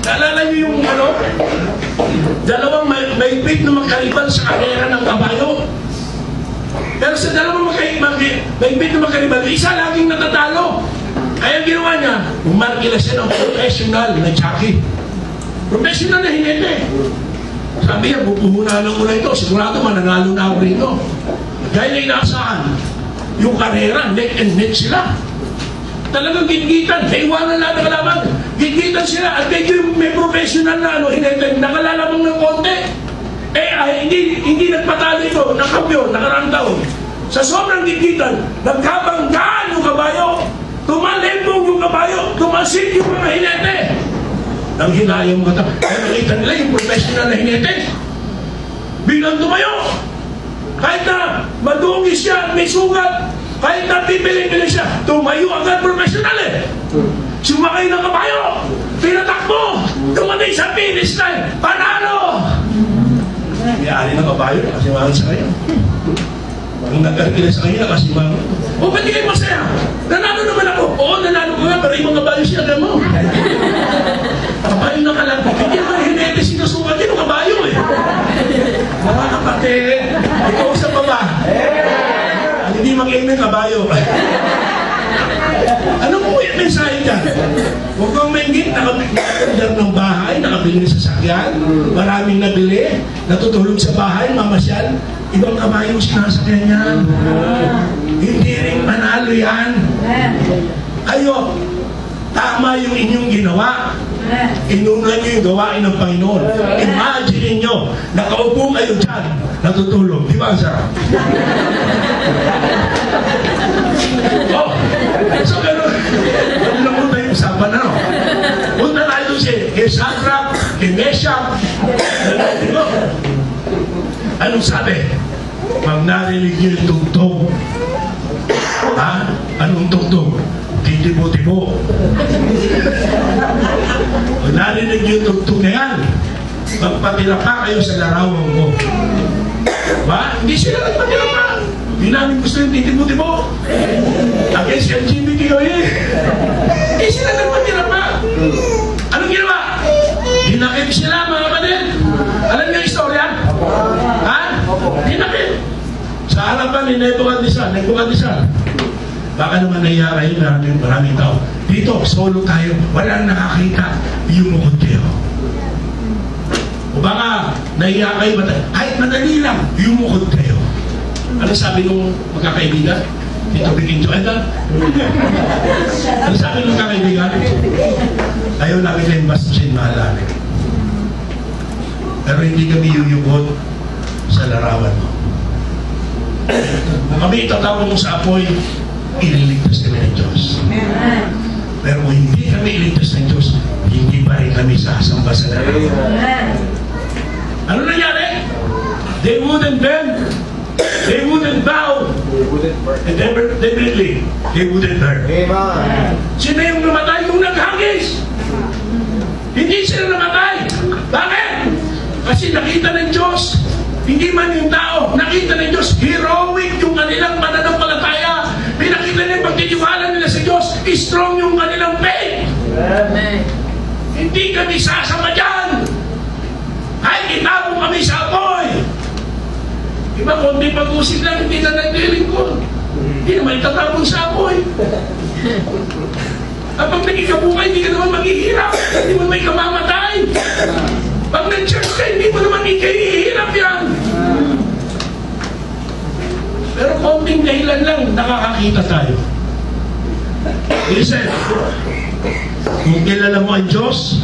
Naalala niyo yung ano? Dalawang maipit na magkariban sa karera ng kabayo. Pero sa dalawang maipit na magkariban, isa laging natatalo. Kaya ginawa niya, umarkila siya ng professional na jockey. Professional na hinete. Sabi niya, pupuhunahan ko na ito. Sigurado mananalo na ako rito. Dahil na inaasahan, yung karera, neck and neck sila. Talagang gitgitan. Naiwanan lahat ng kalaban. Gitgitan sila. At medyo may professional na hinete, nakalalamang ng konti. Hindi nagpatalo ito ng kampiyon, nakarang taon. Sa sobrang gitgitan, nagkabanggaan yung kabayo. Tumalembong yung kabayo, tumasid yung mga hinete. Nang hinayang mga tao. Kaya nakita nila yung professional na hinete. Bilang tumayo. Kahit na madungis siya, may sugat. Kahit na pipili-pili siya, tumayo agad professional eh. Sumakay ng kabayo. Pinatakbo. Dumating sa finish line. Panalo! May-ari ng kabayo, kasi mahal sa kanya. Ang nagkarkila sa kanya, kasi mahal. O, ba't di kayo masaya? Nanalo naman ako. Oo, nanalo ko nga, pero yung mga kabayo siya mo. Kabayo na kalagpag. Hindi naman hinete sinusukat yun, kabayo eh. Mga kapatid, ikaw sa baba. Hindi mag-aim ng kabayo. Anong yung mensahe dyan? Huwag kang maingit, nakapagdar ng bahay, nakabili ng sasakyan, maraming nabili, natutulog sa bahay, mamasyal, ibang kabayo sinasakyan yan. Hindi rin manalo yan. Kayo, tama yung inyong ginawa. Inunan nyo yung gawain ng Panginoon. Imagine nyo, nakaupo kayo dyan, natutulog. Di ba ang sarap? Oh, so gano'n. Ano lang muna yung usapan na, no? Punta tayo kay Shadrach, kay Meshach. Anong sabi? Pag narinig nyo yung tugtog, ha? Anong tugtog? Titibo-tibo. Pag narinig nyo yung tugtog na yan, magpatira pa kayo sa larawan ko. Ba? Hindi sila nagpatira pa. Hindi namin gusto yung titibo-tibo. Against LGBTQ eh. Hindi sila nagpatira pa. Anong ginawa? Hinakip sila mga kapatid. Alam niyo yung istorya? Ha? ginawa ni Nebuchadnezzar, baka naman nahiya kayo, maraming tao. Dito, solo tayo, walang nakakita, yumukod kayo. O baka nahiya kayo, kahit madali lang, yumukod kayo. Ano sabi nung magkakaibigan? Dito biging Joeda? Ano sabi nung magkakaibigan? Ayaw namin kayong bastusin, mahalali. Pero hindi kami yuyukod sa larawan mo. Kung kami itatawag mo sa apoy, ililigtas kami ng Diyos. Pero kung hindi kami iligtas ng Diyos, hindi pa rin kami sasamba sa larawan. Ano nangyari? They wouldn't bend, they wouldn't bow, and definitely, they wouldn't burn. Sino yung namatay? Yung naghagis! Hindi sila namatay. Bakit? Kasi nakita ng Diyos, hindi man yung tao, nakita ng Diyos, heroic yung kanilang pananampalataya. Pinakita nila yung pagtitiwala nila sa Diyos, strong yung kanilang faith. Amen. Hindi kami sasama dyan. Kahit itabong kami sa apoy. Iba, kung di pag-usig lang, hindi na naglilingkod. Hindi naman itatapon sa apoy. Kapag naging kabukay, hindi ka naman maghihirap. Hindi mo may kamamatay. Pag nag-church ka, hindi mo naman ikahihirap yan. Pero konting dahilan lang, nakakakita tayo. Listen, kung kilala mo ang Diyos,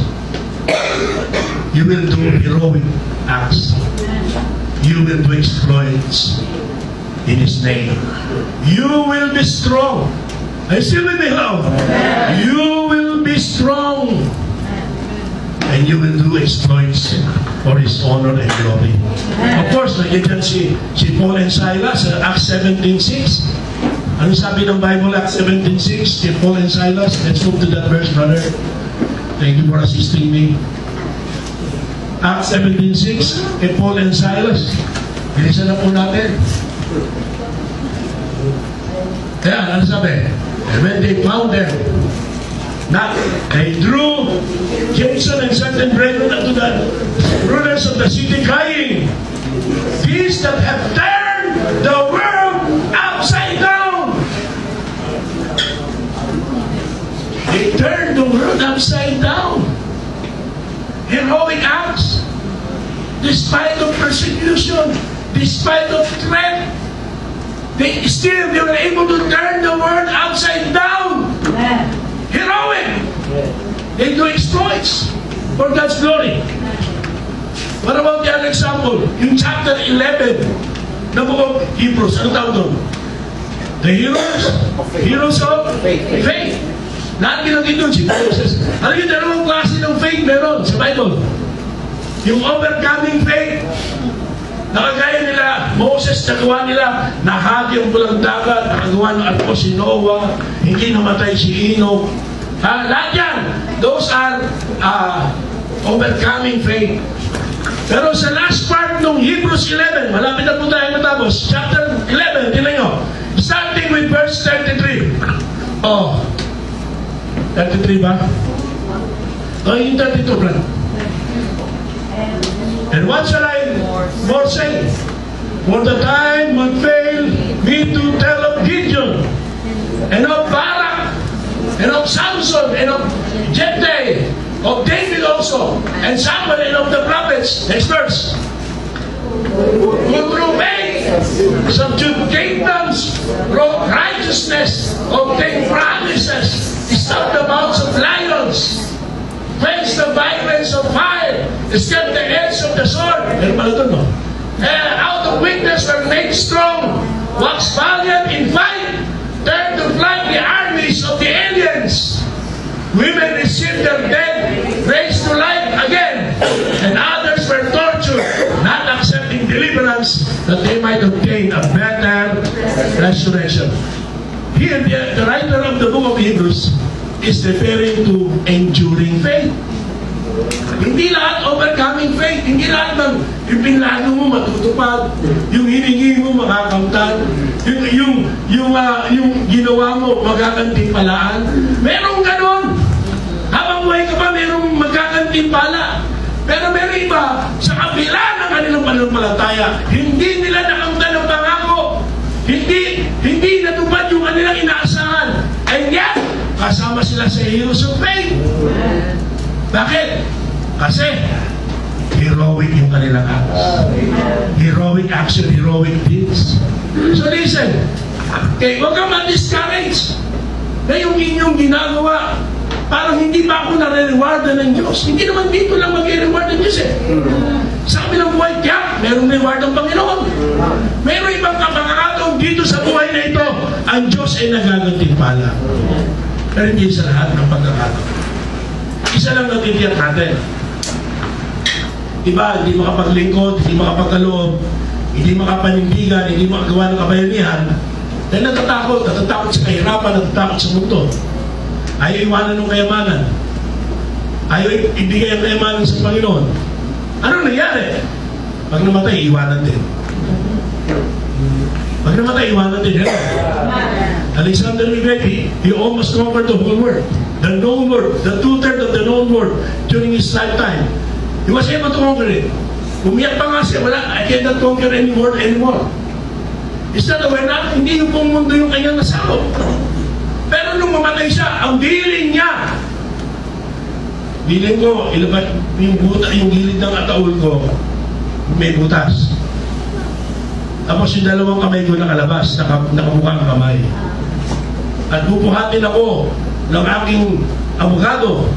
you will do heroic acts. You will do exploits in His name. You will be strong. I still with me, hello. You will be strong. And you will do exploits for His honor and glory. Of course, nandiyan si Paul and Silas sa Acts 17:6. Ano sabi ng Bible, Acts 17:6? Si Paul and Silas. Let's move to that verse, brother. Thank you for assisting me. Acts 17:6, kay Paul and Silas. Bilisan na po natin. Kaya, ano sabi? And when they found them, they drew Jason and certain brethren unto the rulers of the city, crying, these that have turned the world upside down. They turned the world upside down. Heroic acts, despite of persecution, despite of threat, they were able to turn the world upside down. Heroic. They do exploits for God's glory. What about the other example? In chapter 11 ng book of Hebrews, ano tawag doon? The heroes of faith. Lahat ginagin doon si Moses. Ano yung dalawang klase ng faith meron sa Bible? Yung overcoming faith, nakagaya nila, Moses, nagawa nila, nahagi ang pulang dagat, nakagawa ng arko si Noah, hindi namatay si Enoch. Lahat yan, those are overcoming faith. Pero sa last part ng Hebrews 11, malapit na po tayo matapos, chapter 11, tingnan nyo, starting with verse 33. 33 ba? Yung 32, brother. And what shall I more say? For the time would fail me to tell of Gideon, and of Barak, and of Samson, and of Jephthah, of David also, and Samuel, and of the prophets. Next verse. Who through faith subdued kingdoms, wrought righteousness, obtained promises, stopped the mouths of lions, quenched the violence of fire, escaped the edge of the sword. And out of weakness were made strong, waxed valiant in fight, turned to flight the armies of the aliens. Women received their dead, raised to life again, and others were tortured, not accepting deliverance, that they might obtain a better resurrection. Here, the writer of the book of Hebrews is referring to enduring faith. Hindi lahat overcoming faith. Hindi lahat ng ipinlano mo matutupad, yung hiningi mo makakamtan, yung ginawa mo magkakantimpalaan. Merong ganon. Habang buhay ka pa, merong magkakantimpala. Pero meron iba, sa kabila ng kanilang pananampalataya, hindi nila nakamtan ng pangako. Hindi natupad yung kanilang inaasahan. And yet, kasama sila sa heroes of faith. Bakit? Kasi, heroic yung kanilang acts. Heroic action, heroic deeds. So listen, okay, huwag kang ma-discourage na yung inyong ginagawa, parang hindi ba ako nare-rewardan ng Diyos? Hindi naman dito lang mag-reward ng Diyos eh. Sa kabilang buhay, kaya merong reward ng Panginoon. Meron ibang kapangakataon dito sa buhay na ito, ang Diyos ay nagagantimpala. Pero hindi sa lahat ng pagkakataon. Isa lang natitiyak natin. Iba, hindi makapaglingkod, hindi makapagkaloob, hindi makapanindigan, hindi makagawa ng kabayanihan, dahil natatakot sa kahirapan, natatakot sa mundo. Ayaw iwanan ng kayamanan. Ayaw ibigay ang kayamanan sa Panginoon. Ano nangyari? Pag namatay, iwanan din. Pag namatay, iwanan din. Alexander the Great, he almost conquered the whole world. The known world, the 2/3 of the known world during his lifetime. He was able to conquer it. Umiyak pa nga siya, I cannot conquer any world anymore. Is that aware na? Hindi yung pong mundo yung kanyang nasakop. Pero nung mamatay siya, ang diling niya, diling ko, ilabat yung gilid ng ataul ko, may butas. Tapos yung dalawang kamay ko nakalabas, nakamukhang kamay. At bubuhatin ako ng aking abogado,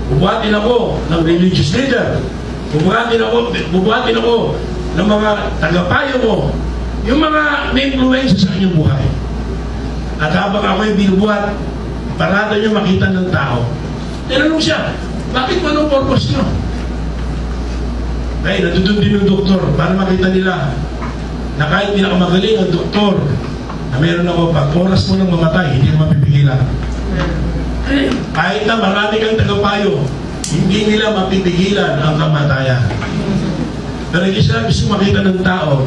bubuhatin ako ng religious leader, bubuhatin ako ng mga tagapayo ko, yung mga may influensya sa kanyang buhay. At habang ako'y binubuhat, parada niyo makita ng tao. Tinanong siya, bakit mo anong purpose niyo? Kaya natutun din ng doktor para makita nila na kahit pinakamagaling ang doktor na meron ako, pag oras mo nang mamatay, hindi ka mapipigilan. Kahit na marami kang tagapayo, hindi nila mapipigilan ang kamatayan. Pero hindi sila gusto makita ng tao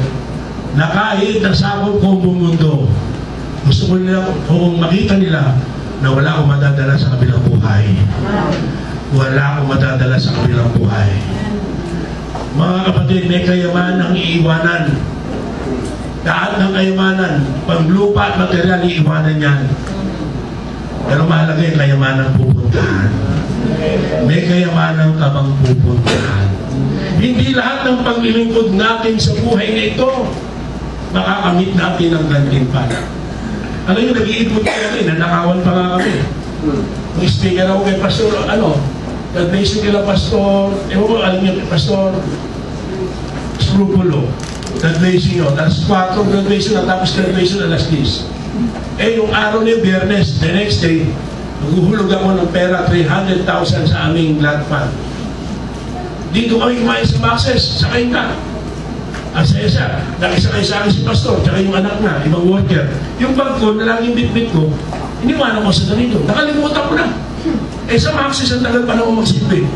na kahit nasakop ko ang buong mundo, gusto ko nila kung makita nila na wala akong madadala sa kabilang buhay. Wala akong madadala sa kabilang buhay. Mga kapatid, may kayamanang iiwanan. Lahat ng kayamanan, panglupa at material, iiwanan yan. Pero mahalaga yung kayamanang pupuntahan. May kayamanang ka bang pupuntahan. Hindi lahat ng paglilingkod natin sa buhay na ito, makakamit natin ang gantimpala. Alam nyo, nag-iipot kami, nanakawan pa nga kami. Nung speaker ako kay Pastor, nag-basic kila Pastor, alam nyo, Pastor Scrupulo, nag-basic nyo, alas 4, graduation, natapos graduation, alas 10. Yung araw niya, Biyernes, the next day, maghuhulog ako ng pera, 300,000 sa aming blood fund. Dito kami kumain sa Maxes, sakay ka. Ang saya siya, nakisakay sa akin si Pastor, tsaka yung anak na, ibang worker. Yung bag ko, na laging bit-bit ko, iniwanan ko sa ganito. Nakalimutan ko na. Sa Maxis, ang tagal pa na ako magsilbi.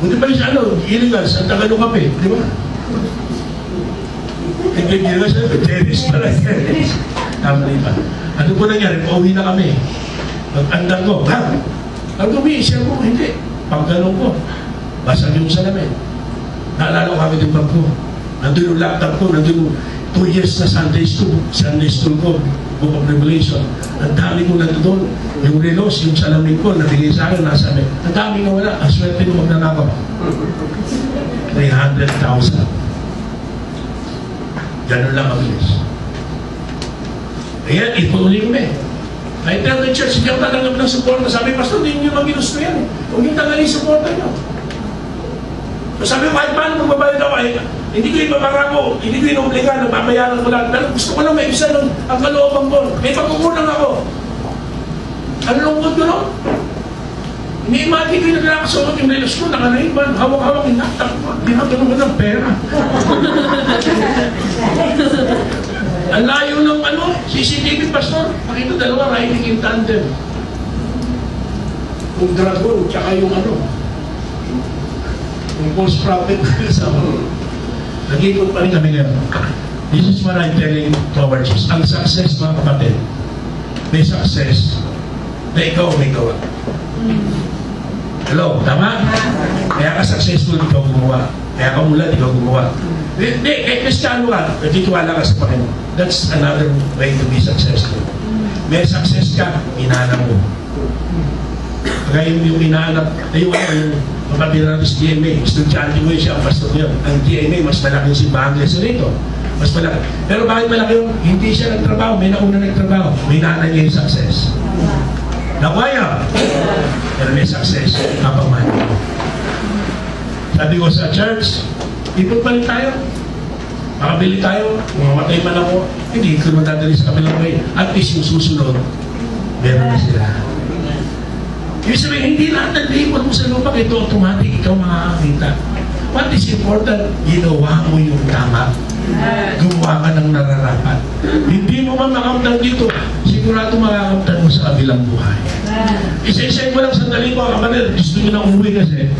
Hindi pa yung illegal, ang tagal ng kape, di ba? Hindi illegal siya, terrorist pala. Tama rin ba? Ano po nangyari? Pauwi na kami. Pag-andang ko, ang gumisya ko, hindi. Pagganong ko, basag yung salamin. Naalala ko kami din bag ko. Nandun yung laptop ko, nandun yung 2 years na Sunday school ko, Book of Revelation. Ang dami ko nandun. Yung relos, yung salamin ko, nabigay sa akin, nasa amin. Ang dami nga wala. Ang swerte ko magnanakaw. 300,000. Ganun lang mabilis. Ayan, ipaulit kami. I tell the church, hindi ako tatanggap ng support. Sabi, Pastor, hindi nyo maginusto yan. Huwag yung tagalin support nyo. So sabi ko, kahit paano magbabayad ako, hindi ko ipapangako, hindi ko inuobliga, nababayaran ko lang. Pero gusto ko lang may isa nun, ang kalooban ko. May pagkukulang ako. Ano lungkot ko nun? Ini-imagine ko yung nagkakasuot yung relos ko, nakanaiban, hawak-hawak yung laptop ko. Dinagano ko ng pera. Ang layo ng CCTV, Pastor. Pakita dalawa, riding in tandem. Yung dragon, tsaka yung yung false prophet. Nag-ikot pa rin kami ngayon. This is what I'm telling to our church. Ang success, mga kapatid, may success na ikaw may gawa. Hello, tama? Kaya ka successful, ikaw gumawa. Kaya ka mulan, ikaw gumawa. Hindi, Kristiyano ka, nagtitiwala ka sa Panginoon. That's another way to be successful. May success ka, inanap mo. Kaya yung inanap, yung kapatid natin sa GMA, estudyante ko yun siya, ang pastor ko yun. Ang GMA, mas malaking simbahan kaysa rito. Mas malaki. Pero bakit malaki yun? Hindi siya nagtrabaho, may nauna nagtrabaho. May nanay niya yung success. Nakuha yun. Pero may success, kapaman. Sabi ko sa church, ipon pa rin tayo. Makabili tayo, mamatay man ako, hindi ko matadali sa kabilang way. At least yung susunod, meron na sila. Ibig sabihin, hindi lahat nag-iipon mo sa lupa, ito automatic, ikaw makakakita. What is important? Ginawa mo yung tama. Gumawa ka ng nararapat. Hindi mo man makamtan dito, sigurado makakamtan mo sa kabilang buhay. Isa-isay mo lang sandali ko, kapatid, gusto nyo na umuwi kasi.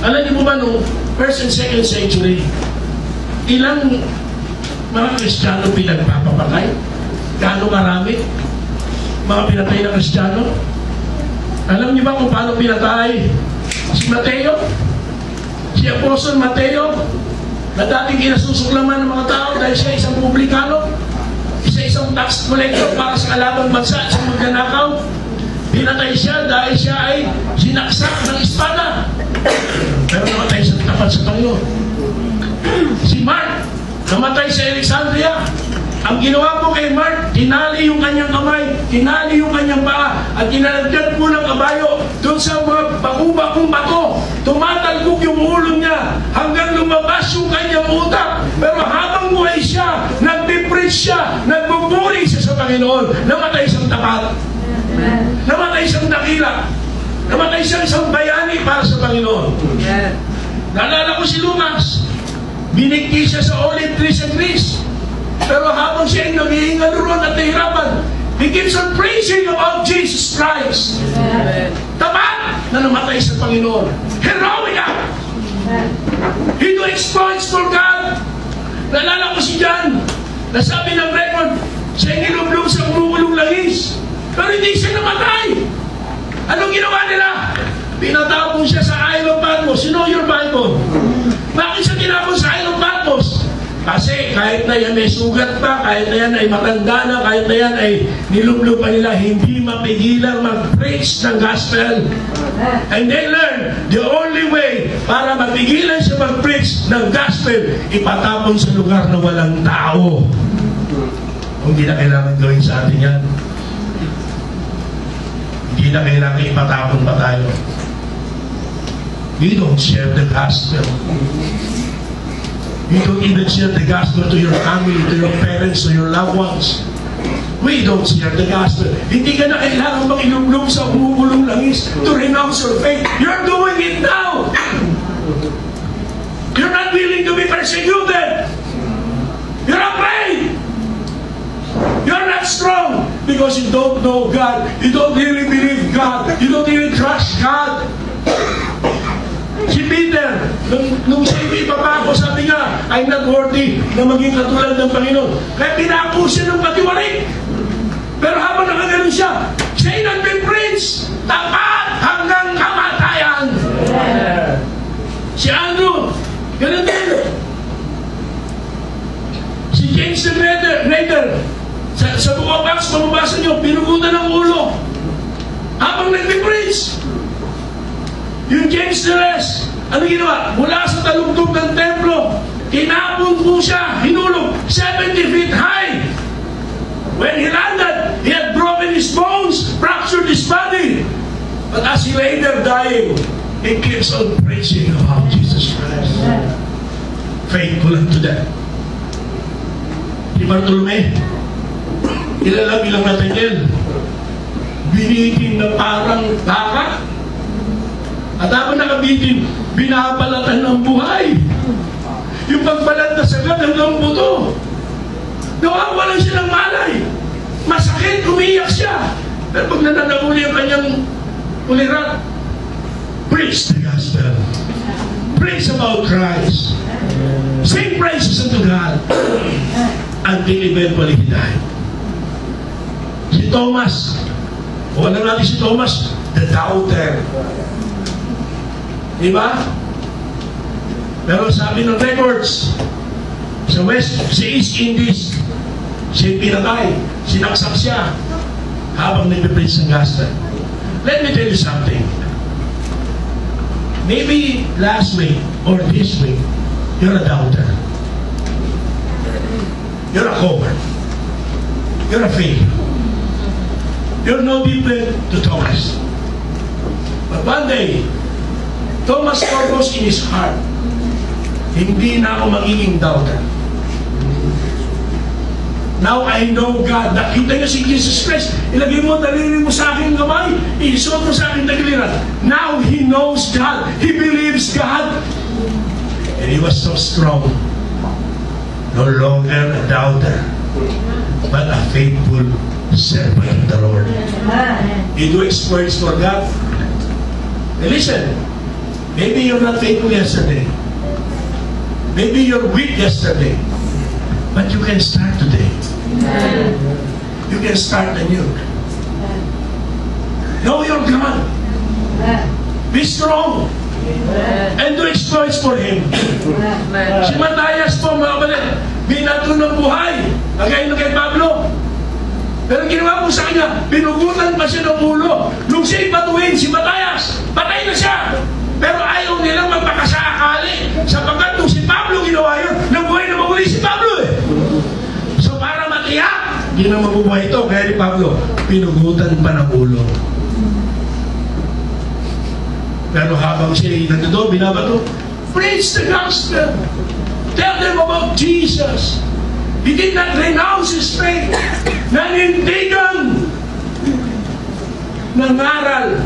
Alam niyo mo ba nung 1st and 2nd century, ilang mga Kristiyano pinagpapapatay? Gaano marami? Mga pinatay na Kristiyano? Alam niyo ba kung paano pinatay? Si Mateo? Si Apostol Mateo? Na dating kinasusuklaman ng mga tao dahil siya isang publikano? Isang tax collector para sa kalabang bansa at sa magnanakaw? Pinatay siya dahil siya ay sinaksak ng espada. Pero namatay sa tapat sa Panginoon. Si Mark, namatay sa Alexandria. Ang ginawa po kay Mark, tinali yung kanyang kamay, tinali yung kanyang paa, at kinalagyan po ng kabayo doon sa mga bakubakong bato. Tumatalbog yung ulo niya hanggang lumabas yung kanyang utak. Pero habang buhay siya, nagpipreach siya, nagbuburi siya sa Panginoon, namatay siyang tapat. Namatay siyang dakila. Namatay siyang isang bayani para sa Panginoon. Naalala ko si Lucas. Binigti siya sa olive tree sa Greece. Pero habang siya ay naghihingal roon at nahirapan, he keeps on praising about Jesus Christ. Tapat na namatay sa Panginoon. Heroic act. He do exploits for God. Naalala ko si John. Nasabi ng record, siya ay nilublog sa umulong langis. Pero hindi siya namatay. Anong ginawa nila? Pinatapon siya sa Isle of Patmos. You know your Bible. Bakit siya tinapon sa Isle of Patmos? Kasi kahit na yan ay sugat pa, kahit na yan ay matanda na, kahit na yan ay nilublo pa nila, hindi mapigilan mag-preach ng gospel. And they learn the only way para mapigilan siya mag-preach ng gospel, ipatapon sa lugar na walang tao. Hindi na kailangan gawin sa atin yan. Hindi na kailangan ipatapon pa tayo. We don't share the gospel. You don't even share the gospel to your family, to your parents, to your loved ones. We don't share the gospel. Hindi ka na kailangan bang ilumlum sa umugulong langis to renounce your faith. You're doing it now. You're not willing to be persecuted. You're afraid. You're not strong because you don't know God. You don't really believe God. You don't really trust God. Si Peter, nung siya ibaba ako, sabi niya, I'm not worthy na maging katulad ng Panginoon. Kaya pinako siya ng patiwalik. Pero habang nakaganon siya, siya'y nagbe-preach, tapat hanggang kamatayan. Si Andrew, ganun din. Si James the Greater, sa Book of Acts, mamabasa niyo, pinugutan ng ulo. Habang nagbe-preach, yung James the Less, ano ginawa? Mula sa talugtog ng templo, tinapon po siya, hinulog, 70 feet high. When he landed, he had broken his bones, fractured his body. But as he lay there dying, he keeps on preaching about Jesus Christ. Faithful unto death. Si Bartolome, kilala bilang Nathaniel, binitin na parang baka. At habang nakabitin, binabalatan ng buhay. Yung pagbalat na sagad hanggang buto. Nawawalan siya ng malay. Masakit, umiyak siya. Pero pag nananabuli ang kanyang ulirat, preach the gospel. Preach about Christ. Sing praises unto God. Until eventually he died. Si Thomas, wala natin si Thomas, the doubter. Diba? Pero sabi ng records, sa East Indies, siya pinatay, sinaksak siya habang nagpipreach ng gospel. Let me tell you something. Maybe last week or this week, you're a doubter. You're a cover. You're a failure. You're no different to Thomas. But one day, Thomas purpose in his heart, hindi na ako magiging doubter. Now I know God. Nakita niyo si Jesus Christ. Ilagay mo, daliri mo sa aking kamay. Isuot mo sa aking tagiliran. Now he knows God. He believes God. And he was so strong. No longer a doubter, but a faithful servant of the Lord. He do exploits for God. And listen, maybe you're not faithful yesterday. Maybe you're weak yesterday. But you can start today. You can start anew. Know your God. Be strong. And do exploits for Him. Si Matayas po, mga kapatid, binato ng buhay. Kagaya ng kay Pablo. Pero ginawa po sa kanya, pinugutan pa siya ng ulo. Nung siya'y patuhin, si Matayas, patay na siya. Pero ayaw nilang magpakasaakali. Sapagkat nung si Pablo ginawa yun, nabuhay na maguli si Pablo eh. So para matiyak, hindi na mabubuhay ito. Kaya ni Pablo, pinugutan pa ng ulo. Pero habang siya nandito, binabato, preach the gospel. Tell them about Jesus. He did not renounce his faith. Nanindigan. Nangaral.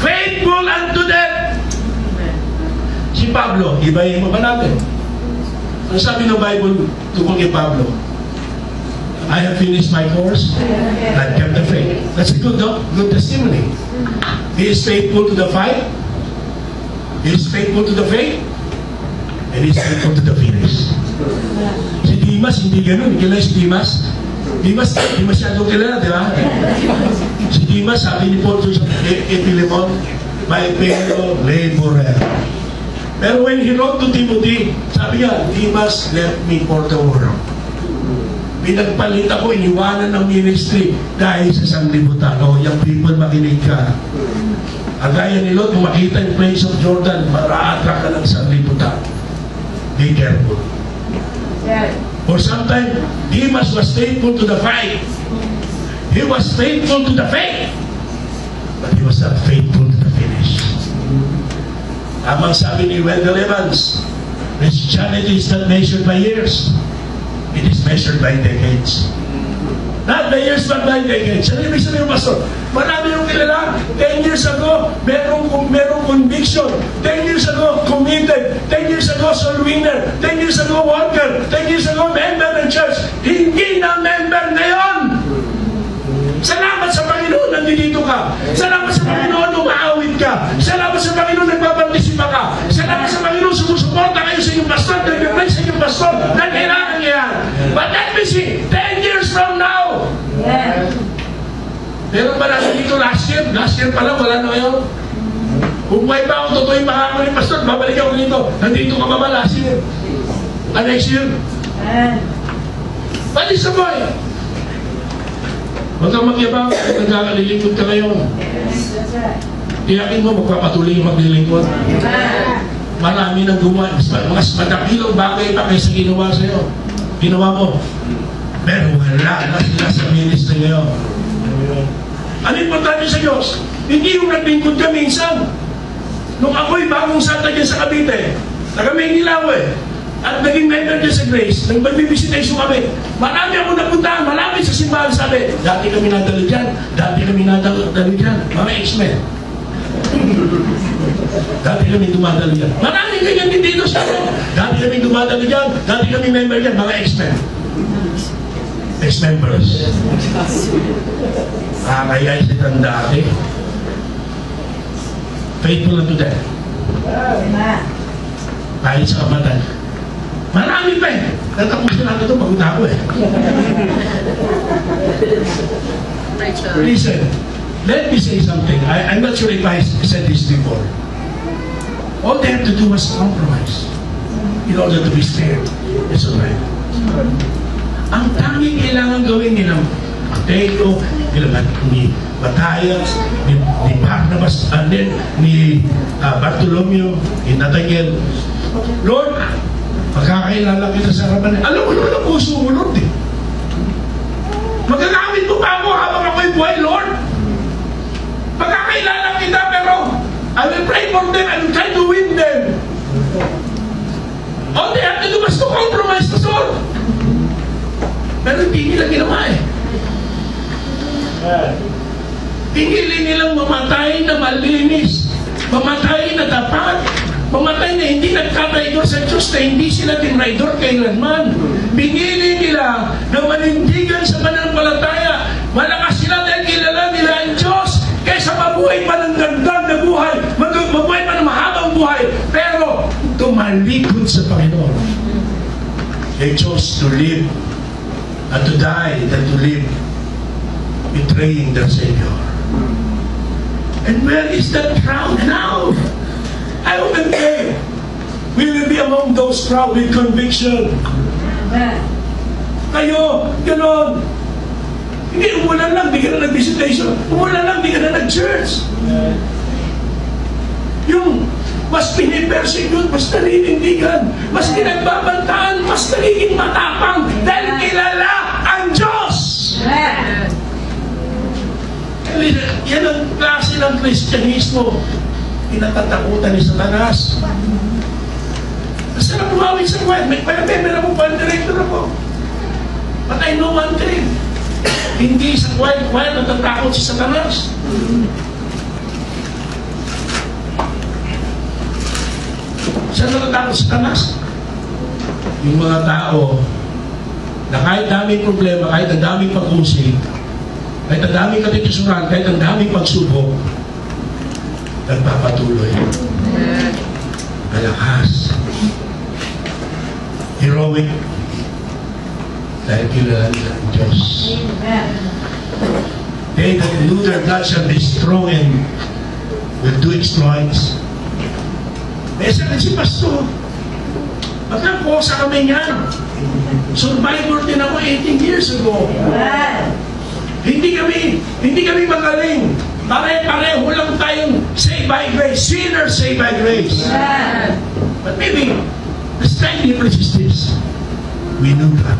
Faithful unto death. Si Pablo, ibahin mo ba natin? Ano sabi ng Bible tungkol kay Pablo? I have finished my course. I've kept the faith. That's a good testimony. He is faithful to the fight. He is faithful to the faith. And he is faithful to the finish. Si Dimas, hindi ganun. Kilala si Dimas? Dimas, di masyadong kilala, di ba? Si Dimas, sabi ni Paul sa Philemon, my fellow laborer. Pero when he wrote to Timothy, sabi niya, Dimas left me for the world. Pinagpalit ako, iniwanan ng ministry dahil sa sanglibutan. O, yung people, makinig ka. Agaya ni Lot, kung makita yung place of Jordan, mara-attract ka ng sanglibutan. Be careful. For some time, Demas was faithful to the fight. He was faithful to the faith. But he was not faithful to the finish. Amang sabi ni Wendell Evans, Christianity is not measured by years. It is measured by decades. Not by years, but by decades. Ano yung sabihin, Pastor? Marami yung kilala. 10 years ago, merong conviction. 10 years ago, committed. 10 years ago, soul winner. 10 years ago, worker. 10 years ago, member ng church. Hindi na member ngayon. Salamat sa Panginoon, nandito ka. Salamat sa Panginoon, umaawit ka. Salamat sa Panginoon, nagpapartisipa ka. Salamat sa Panginoon, sumusuporta kayo sa inyong pastor, nag-pray sa inyong pastor, na kailangan niya yan. But let me see, 10 years from now. Meron ba natin dito last year? Last year pala, wala na ngayon. Kung may ba akong totoo yung makakama ni pastor, babalik ako dito. Nandito ka ba ba last year? Next year? What is the point? Huwag kang magyabang, nagkakalilingkod ka ngayon. Tiyakin mo, magpapatuloy yung maglilingkod. Marami nang gumawa. Mas madakilang bagay pa kaysa ginawa sa'yo. Ginawa mo. Pero wala na sila sa ministry ngayon. Ano importante sa Diyos? Hindi yung naglingkod ka minsan. Nung ako'y bagong santa dyan sa Cavite, taga Maynila eh. At naging member dyan sa Grace, nagbibisitation kami. Marami ako napuntahan, malapit sa simbahan, sabi, dati kami nadali dyan, mga X-Men. Dati kami dumadali dyan. Marami ganyan din dito sa ako. Dati kami dumadali dyan, dati kami member dyan, mga X-Men. Ex-members. Kaya silang dati. Faithful na to them. Kahit sa kamatan. Marami pa eh. Natapusin natin ito, pagod ako eh. Listen, let me say something. I'm not sure if I said this before. All they have to do was compromise. in order to be spared and survive. Ang tanging kailangan gawin nila Mateo, ni Matthias, ni Barnabas, and then ni Bartolomeo, ni Nathaniel. Lord, magkakailala kita sa harapan. Alam mo naman ang puso mo, Lord, eh. Magagamit mo pa ako habang ako'y buhay, Lord. Magkakailala kita, pero I will pray for them, I will try to win them. All they have to do was to compromise the soul. Pero hindi nila ginawa eh. Pinili nilang mamatay na malinis, mamatay na tapat, mamatay na hindi nagkataydor sa Diyos, na hindi sila tinraidor kailanman. Pinili nila na manindigan sa pananampalataya. Malakas sila dahil kilala nila ang Diyos, kaysa mabuhay pa ng gandang na buhay, mabuhay pa ng mahabang buhay, pero tumalikod sa Panginoon. They chose to live and to die than to live betraying their Savior. And where is that crowd now? I often pray we will be among those crowd with conviction. Kayo, gano'n. Hindi, umulan lang, di ka na nag-visitation. Umulan lang, di ka na nag-church. Yung mas pinipersecute, mas naninindigan, mas pinagbabantaan, mas nagiging matapang dahil kilala ang Diyos. Yan ang klase ng Kristyanismo. Pinatatakutan ni Satanas. Masarap umawin sa kwet. May member ako, pan director ako. But I know one thing. Hindi sa kwet natatakot si Satanas. Saan natatakot si Satanas? Yung mga tao na kahit daming problema, kahit ang daming pag-usig, kahit ang daming katitisuran, kahit ang daming pagsubok, nagpapatuloy. Malakas. Heroic. Dahil kilala nila ang Diyos. They that know their God shall be strong and will do exploits. Eh, sabi si Pastor, magkakosa kami niyan. Survivor din ako 18 years ago. Hindi kami magaling. Pare-pareho lang tayong saved by grace. Sinners saved by grace. But maybe the slight difference is this. We knew that.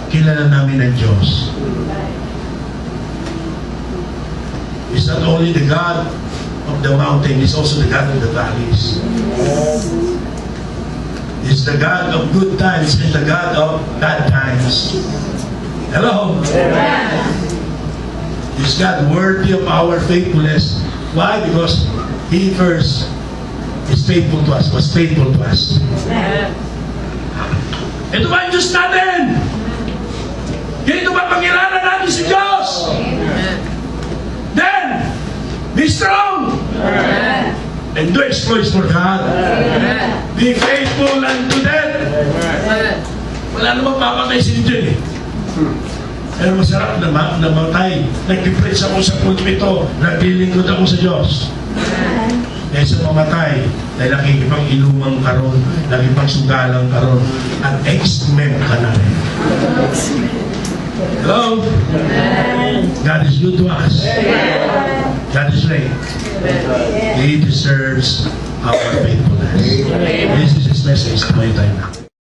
Kilala namin ang Diyos. He's not only the God of the mountain, He's also the God of the valleys. He's the God of good times and the God of bad times. Hello? Is God worthy of our faithfulness? Why? Because He first is faithful to us, was faithful to us. Ito ba ang Diyos natin? Ganito ba pangiralan natin si Diyos? Then, be strong! And do exploits for God. Be faithful unto death. Wala namang papatay si Diyan eh. Pero masarap na namatay. Nag-preach ako sa pulpito, naglilingkod ako sa Diyos. Dahil sa mamatay, dahil nakikipang ilumang karon, nakikipang sugalang karon, at ex-mem ka na rin. Hello? God is good to us. God is great. He deserves our faithfulness. This is His message to my time now.